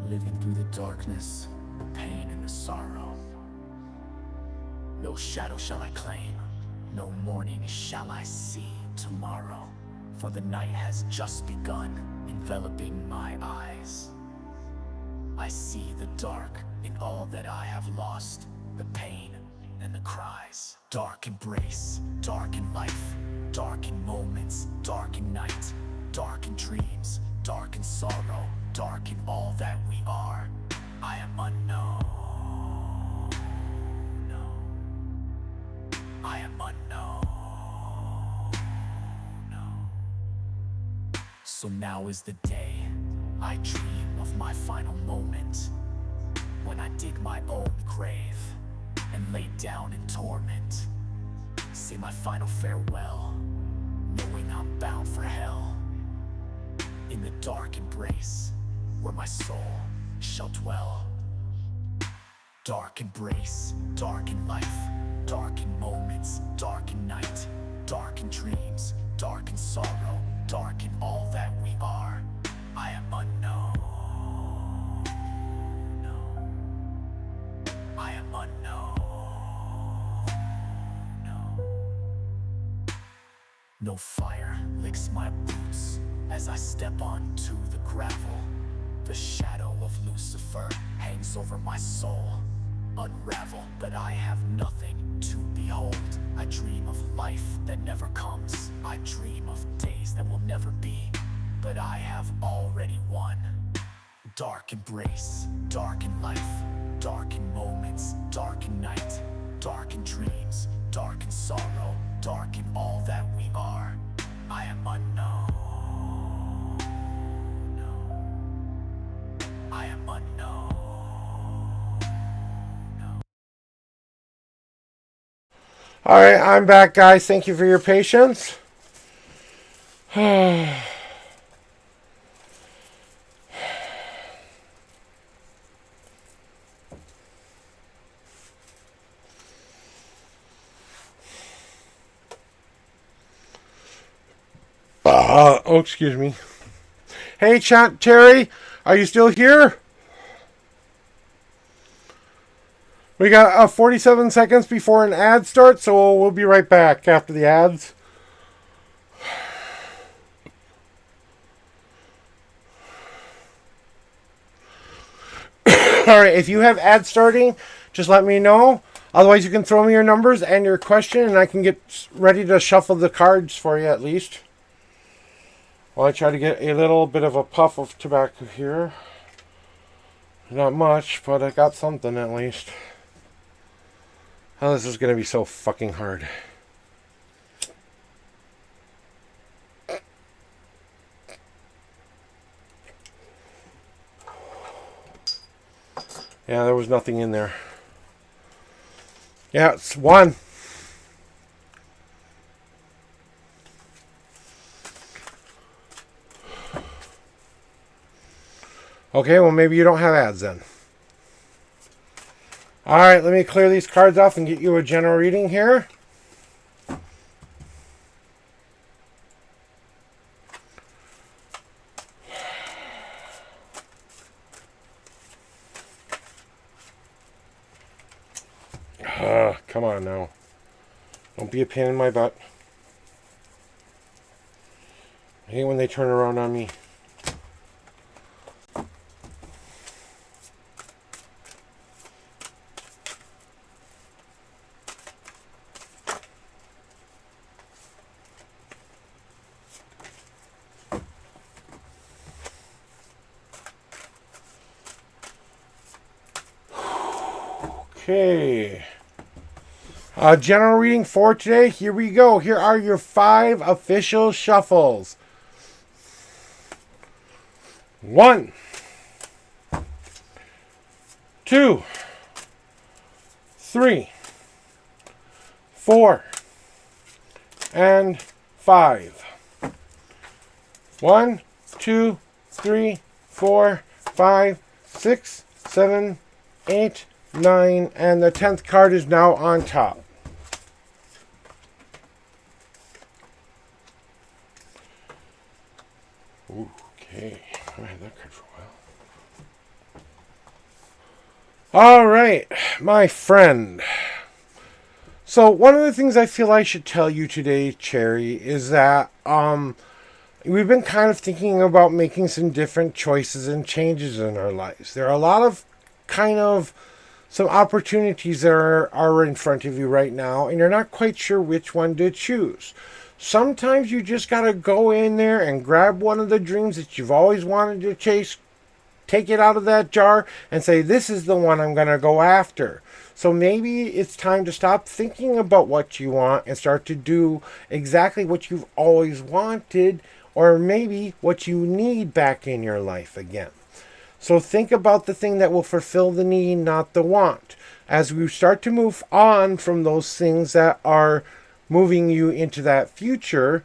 Living through the darkness, the pain and the sorrow. No shadow shall I claim, no morning shall I see tomorrow. For the night has just begun, enveloping my eyes. I see the dark in all that I have lost, the pain and the cries. Dark embrace, dark in life, dark in moments, dark in night, dark in dreams, dark in sorrow, dark in all that we are. I am unknown. No. I am unknown. No. So now is the day I dream of my final moment, when I dig my own grave and lay down in torment. Say my final farewell, knowing I'm bound for hell. In the dark embrace, where my soul shall dwell. Dark embrace, dark in life, dark in moments, dark in night, dark in dreams, dark in sorrow, dark in all that we are. I am unknown. No. I am unknown. No. No fire licks my boots as I step onto the gravel. The shadow of Lucifer hangs over my soul. Unravel, but I have nothing to behold. I dream of life that never comes. I dream of days that will never be, but I have already won. Dark embrace, dark in life, dark in moments, dark in night, dark in dreams, dark in sorrow, dark in all that we are. I am unknown. I am unknown. All right, I'm back, guys. Thank you for your patience. Oh, excuse me. Hey, chat, Terry, are you still here? We got 47 seconds before an ad starts, so we'll be right back after the ads. Alright, if you have ads starting, just let me know. Otherwise, you can throw me your numbers and your question, and I can get ready to shuffle the cards for you at least. While I try to get a little bit of a puff of tobacco here. Not much, but I got something at least. Oh, this is going to be so fucking hard. Yeah, there was nothing in there. Yeah, it's one. Okay, well maybe you don't have ads then. Alright, let me clear these cards off and get you a general reading here. Come on now. Don't be a pain in my butt. I hate when they turn around on me. Okay. General reading for today. Here we go. Here are your 5 official shuffles. 1, 2, 3, 4, and 5. 1, 2, 3, 4, 5, 6, 7, 8, 9, and the 10th card is now on top. Ooh, okay, I had that card for a while. All right, my friend. So one of the things I feel I should tell you today, Cherry, is that we've been kind of thinking about making some different choices and changes in our lives. There are a lot of some opportunities that are in front of you right now, and you're not quite sure which one to choose. Sometimes you just got to go in there and grab one of the dreams that you've always wanted to chase, take it out of that jar, and say, this is the one I'm going to go after. So maybe it's time to stop thinking about what you want and start to do exactly what you've always wanted, or maybe what you need back in your life again. So think about the thing that will fulfill the need, not the want. As we start to move on from those things that are moving you into that future,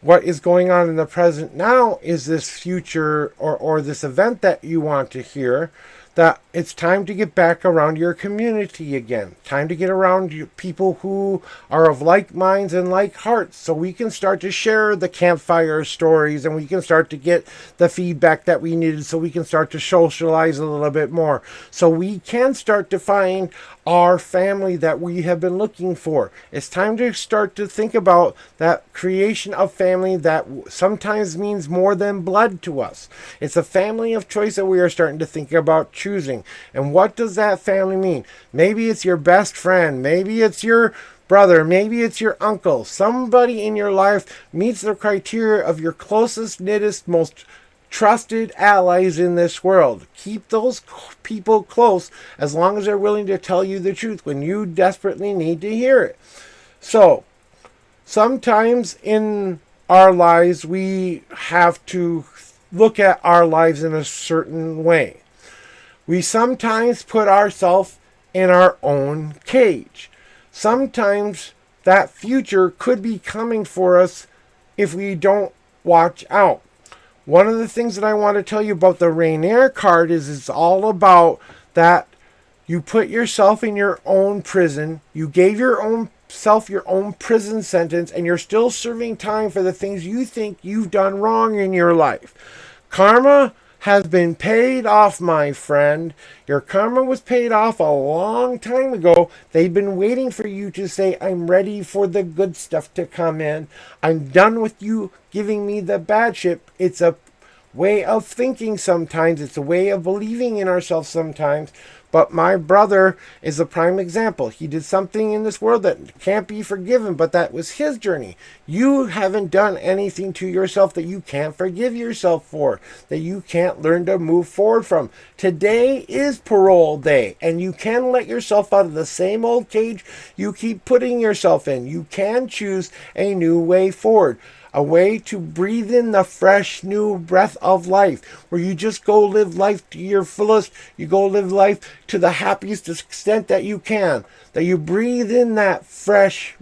what is going on in the present now is this future or this event that you want to hear, that it's time to get back around your community again. Time to get around people who are of like minds and like hearts, so we can start to share the campfire stories, and we can start to get the feedback that we needed, so we can start to socialize a little bit more, so we can start to find our family that we have been looking for. It's time to start to think about that creation of family that sometimes means more than blood to us. It's a family of choice that we are starting to think about choosing. And what does that family mean? Maybe it's your best friend. Maybe it's your brother. Maybe it's your uncle. Somebody in your life meets the criteria of your closest, knittest, most trusted allies in this world. Keep those people close as long as they're willing to tell you the truth when you desperately need to hear it. So, sometimes in our lives, we have to look at our lives in a certain way. We sometimes put ourselves in our own cage. Sometimes that future could be coming for us if we don't watch out. One of the things that I want to tell you about the Rainier card is it's all about that you put yourself in your own prison. You gave your own self your own prison sentence, and you're still serving time for the things you think you've done wrong in your life. Karma has been paid off, my friend. Your karma was paid off a long time ago. They've been waiting for you to say, I'm ready for the good stuff to come in. I'm done with you giving me the bad shit. It's a way of thinking sometimes. It's a way of believing in ourselves sometimes. But my brother is a prime example. He did something in this world that can't be forgiven, but that was his journey. You haven't done anything to yourself that you can't forgive yourself for, that you can't learn to move forward from. Today is parole day, and you can let yourself out of the same old cage you keep putting yourself in. You can choose a new way forward. A way to breathe in the fresh new breath of life, where you just go live life to your fullest. You go live life to the happiest extent that you can. That you breathe in that fresh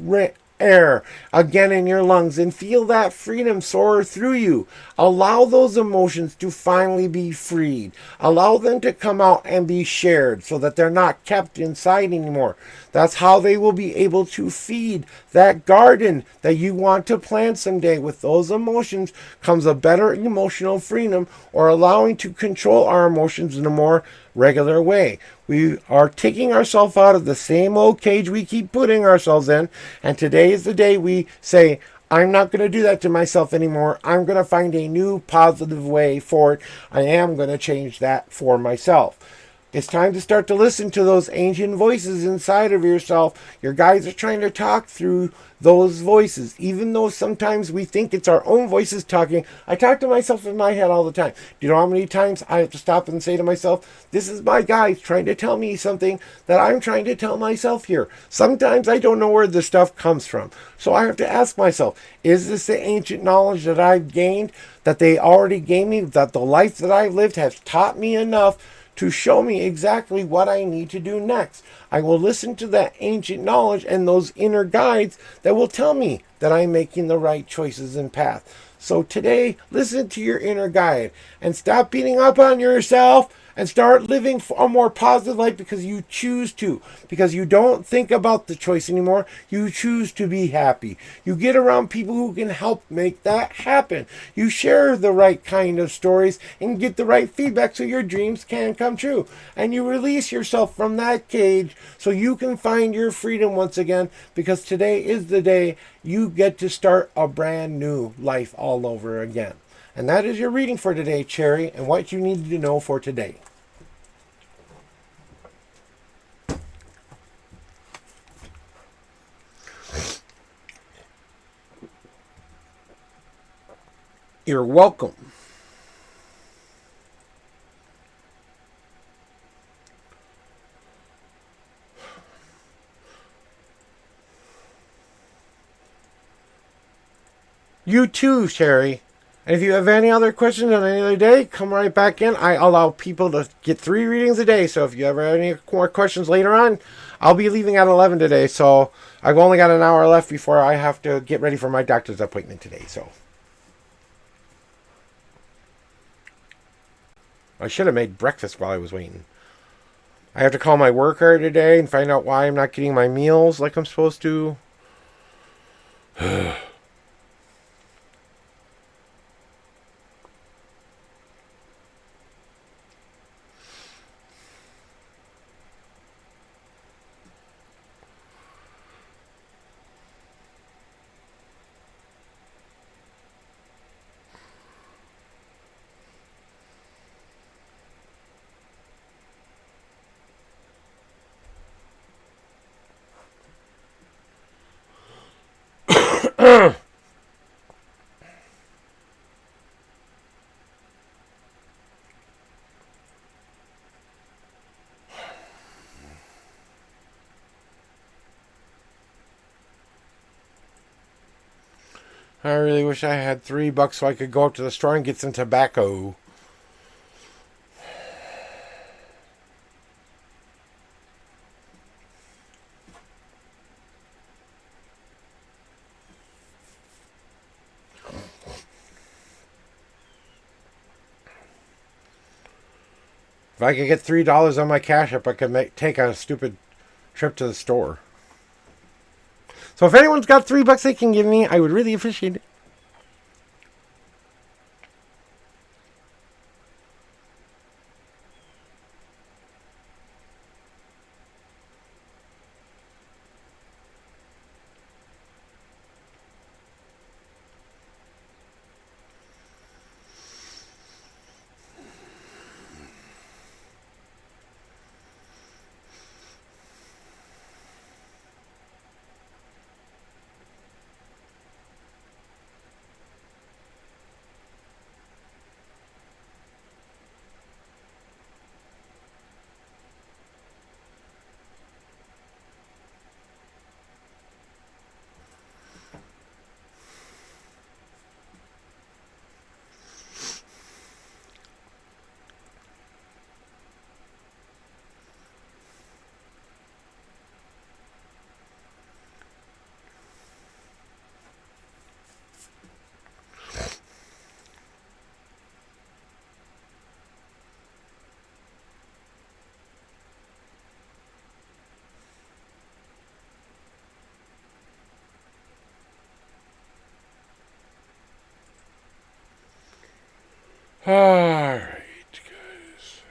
air again in your lungs and feel that freedom soar through you. Allow those emotions to finally be freed. Allow them to come out and be shared so that they're not kept inside anymore. That's how they will be able to feed that garden that you want to plant someday. With those emotions comes a better emotional freedom, or allowing to control our emotions in a more regular way. We are taking ourselves out of the same old cage we keep putting ourselves in, and today is the day we say, I'm not going to do that to myself anymore. I'm going to find a new positive way for it. I am going to change that for myself. It's time to start to listen to those ancient voices inside of yourself. Your guides are trying to talk through those voices. Even though sometimes we think it's our own voices talking, I talk to myself in my head all the time. Do you know how many times I have to stop and say to myself, this is my guide trying to tell me something that I'm trying to tell myself here. Sometimes I don't know where this stuff comes from. So I have to ask myself, is this the ancient knowledge that I've gained, that they already gave me, that the life that I've lived has taught me enough to show me exactly what I need to do next? I will listen to that ancient knowledge and those inner guides that will tell me that I'm making the right choices and path. So today, listen to your inner guide and stop beating up on yourself and start living a more positive life because you choose to. Because you don't think about the choice anymore. You choose to be happy. You get around people who can help make that happen. You share the right kind of stories and get the right feedback so your dreams can come true. And you release yourself from that cage so you can find your freedom once again, because today is the day you get to start a brand new life all over again. And that is your reading for today, Cherry, and what you needed to know for today. You're welcome. You too, Cherry. And if you have any other questions on any other day, come right back in. I allow people to get 3 readings a day. So if you ever have any more questions later on, I'll be leaving at 11 today. So I've only got an hour left before I have to get ready for my doctor's appointment today. So I should have made breakfast while I was waiting. I have to call my worker today and find out why I'm not getting my meals like I'm supposed to. I really wish I had $3 so I could go up to the store and get some tobacco. I could get $3 on my Cash App, I could take a stupid trip to the store. So if anyone's got $3 they can give me, I would really appreciate it. Alright, guys.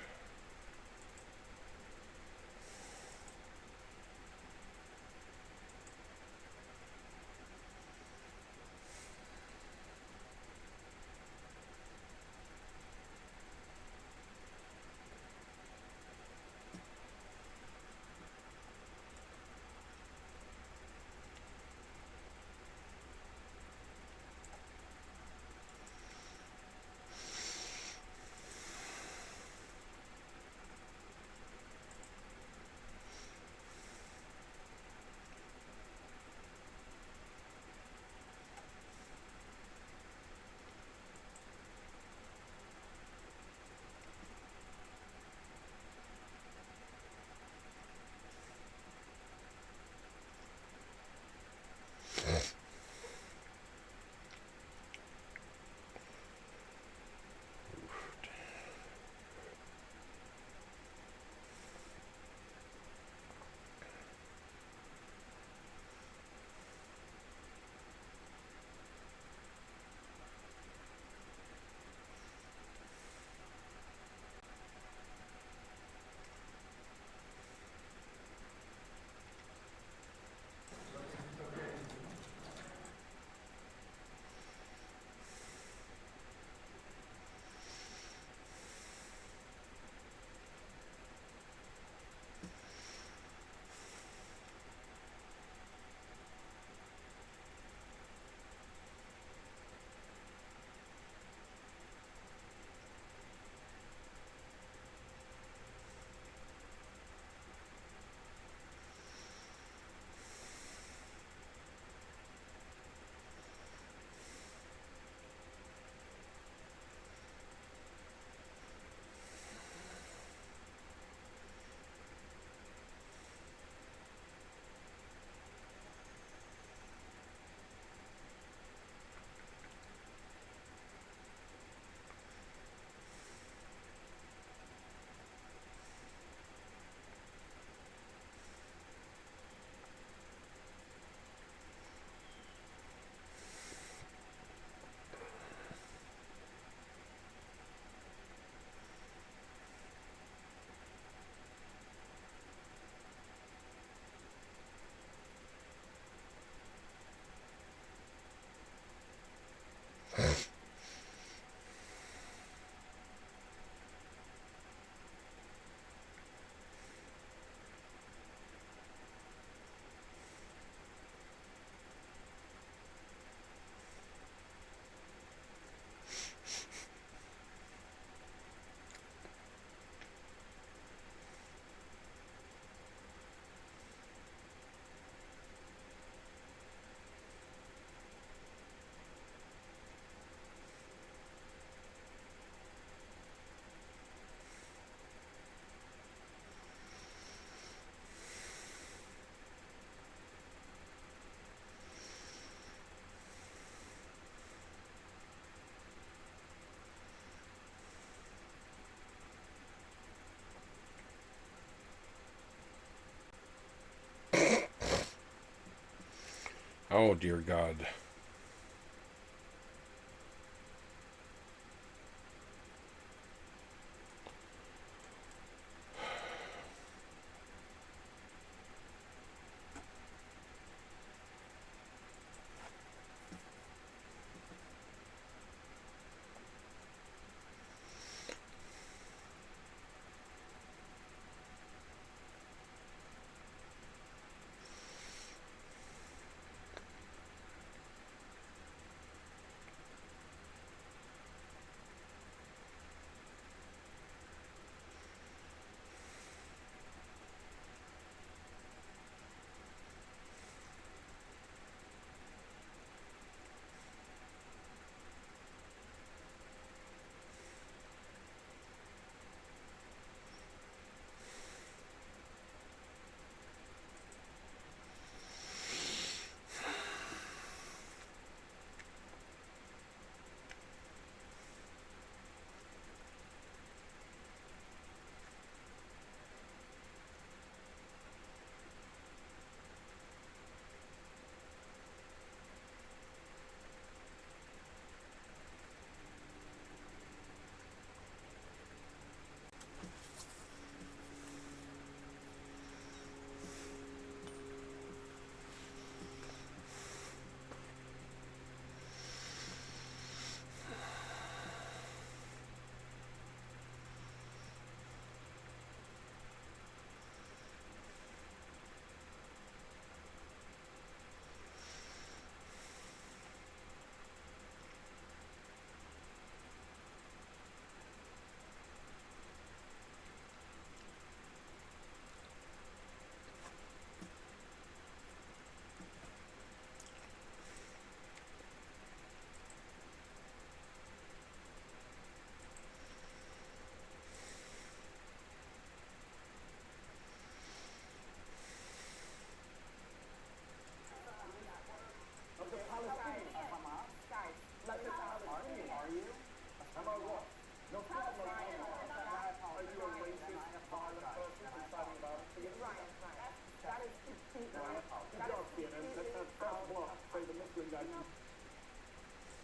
Oh, dear God.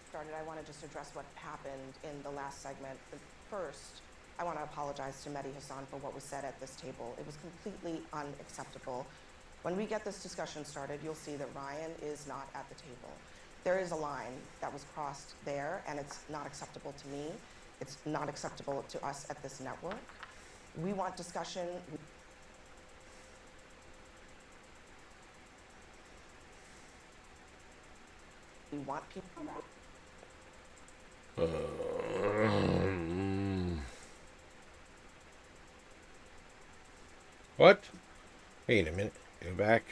Started, I want to just address what happened in the last segment. First, I want to apologize to Mehdi Hassan for what was said at this table. It was completely unacceptable. When we get this discussion started, you'll see that Ryan is not at the table. There is a line that was crossed there, and it's not acceptable to me. It's not acceptable to us at this network. We want discussion. We want people. What? Wait a minute. Go back.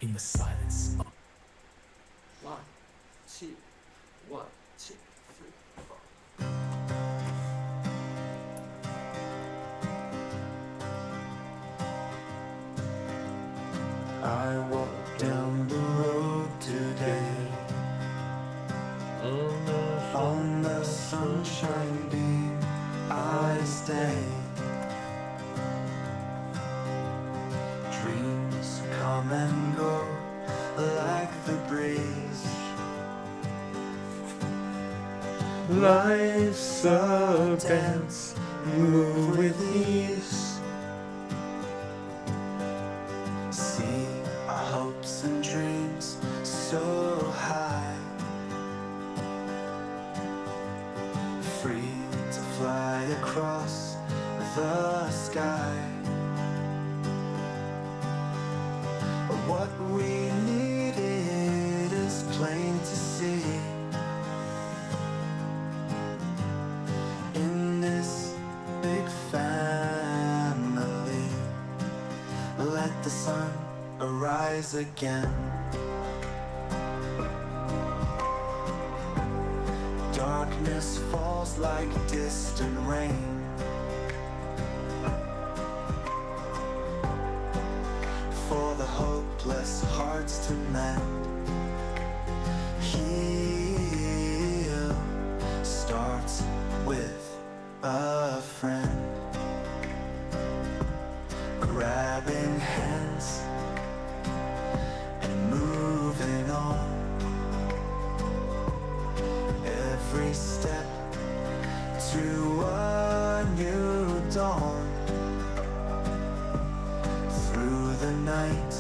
in the silence. 1, 2, 1, 2, 3, 4. I walked down the road today on the sunshine beam I stay. Dreams come and go like the breeze. Life's a dance, move with ease. See our hopes and dreams so high, free to fly across the sky. What we needed is plain to see. In this big family, let the sun arise again. Darkness falls like distant rain. For the hopeless hearts to mend. Heal starts with a friend. Grabbing hands and moving on. Every step to a new dawn. Through the night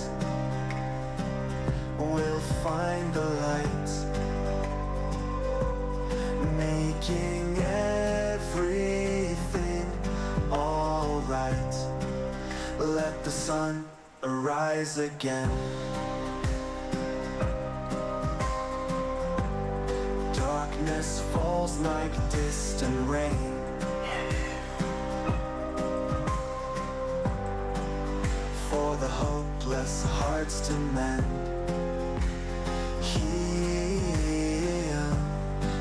we'll find the light, making everything alright. Let the sun arise again. Darkness falls like distant rain. For the hopeless hearts to mend. Heal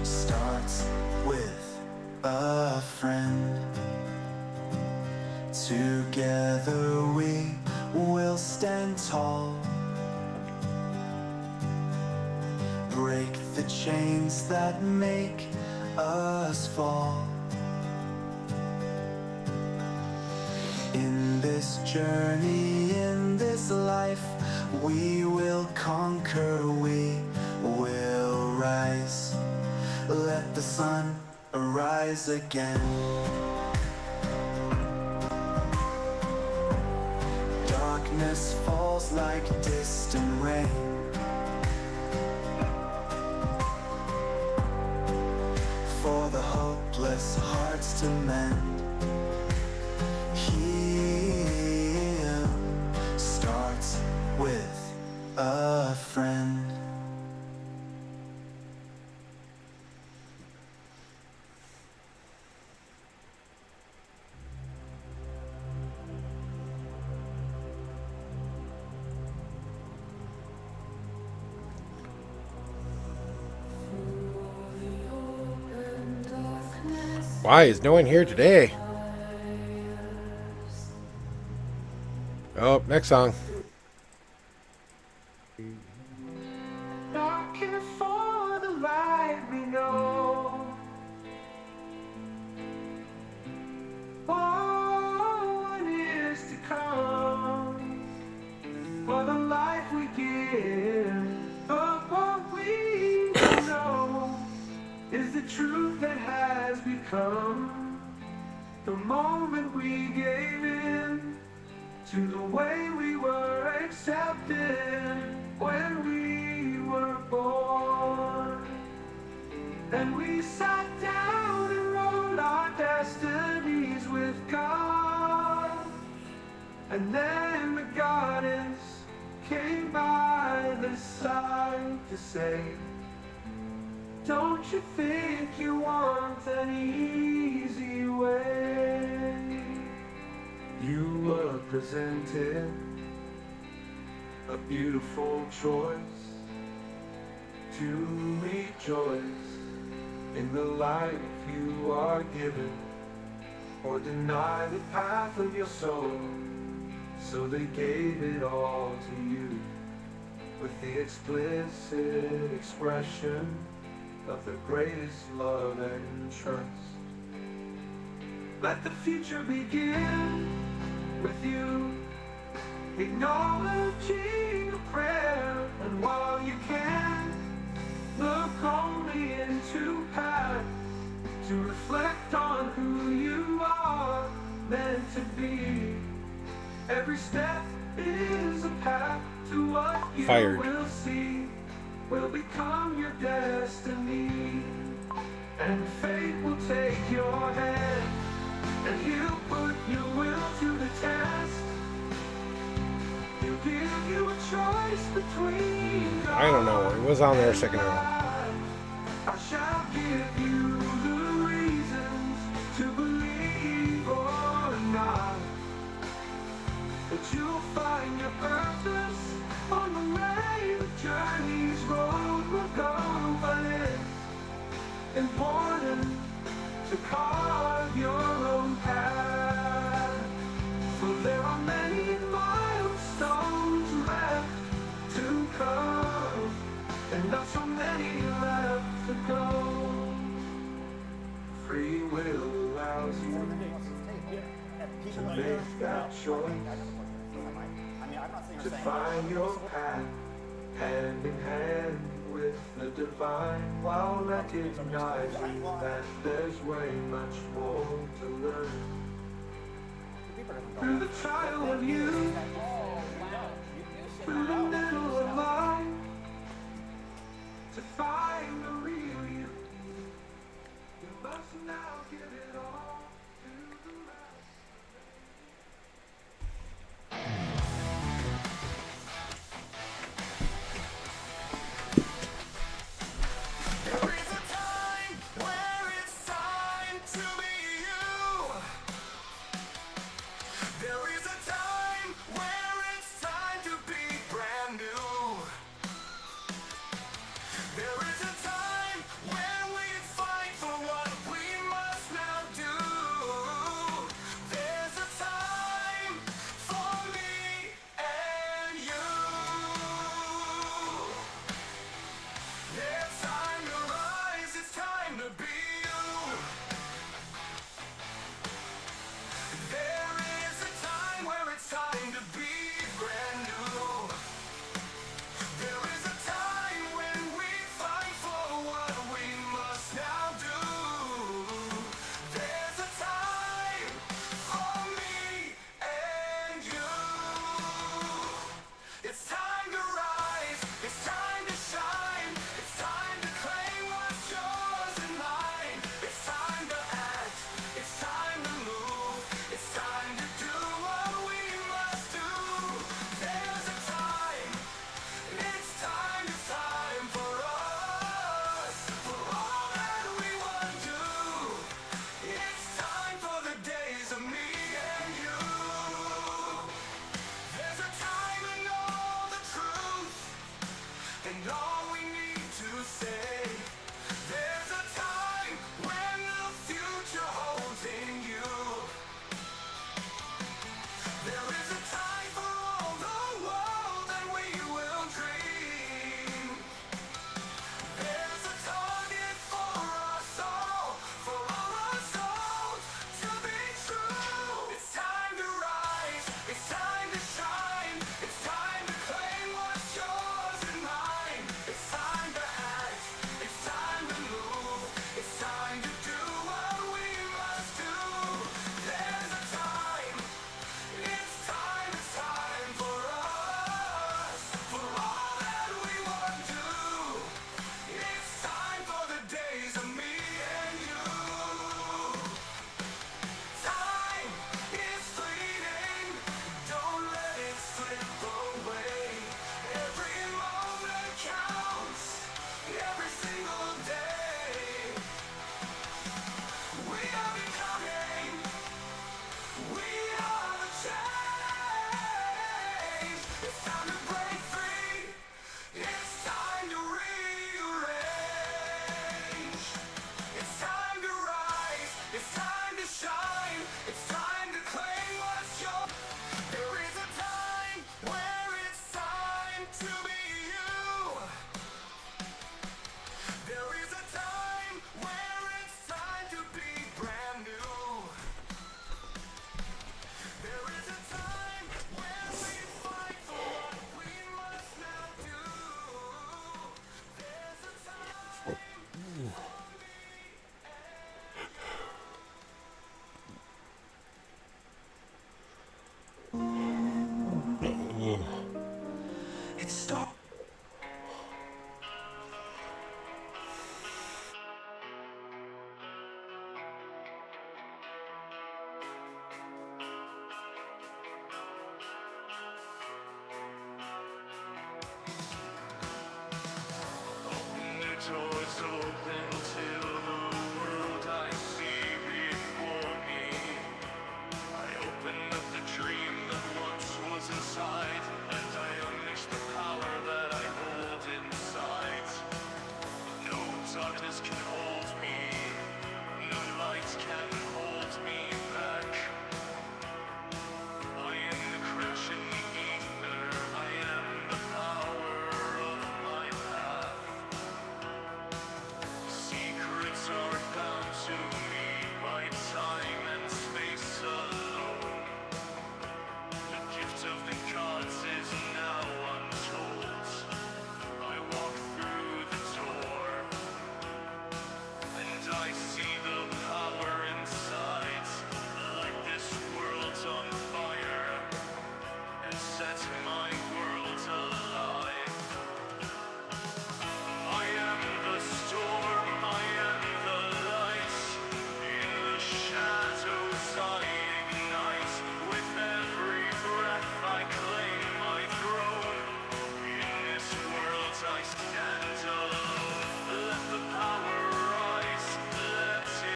starts with a friend. Together we will stand tall. Break the chains that make us fall. In this journey, in this life, we will conquer, we will rise. Let the sun arise again. Darkness falls like distant rain. For the hopeless hearts to mend. Heal starts with a friend. Why is no one here today? Oh, next song. Knocking for the light we know. Oh, what is to come? For the life we give, of what we know, is the truth that has become. The moment we gave in to the way we were accepted when we were born. And we sat down and wrote our destinies with God. And then the goddess came by the side to say, don't you think you want an easy way? You were presented a beautiful choice to rejoice in the life you are given, or deny the path of your soul. So they gave it all to you, with the explicit expression of the greatest love and trust. Let the future begin with you, acknowledging a prayer. And while you can, look only into past to reflect on who you are meant to be. Every step is a path to what you Fired. will see, will become your destiny. And fate will take your hand, and he'll put your will to the test. He'll give you a choice between God. I don't know. It was on there a second ago. I shall give you the reasons to believe or not, that you'll find your purpose on the way the journey's road will go. But it's important to carve your own path, for there are many milestones left to come, and not so many left to go. Free will allows you to make that choice, to find your path hand in hand with the divine, while recognizing that there's way much more to learn. Through the trial of you, through the middle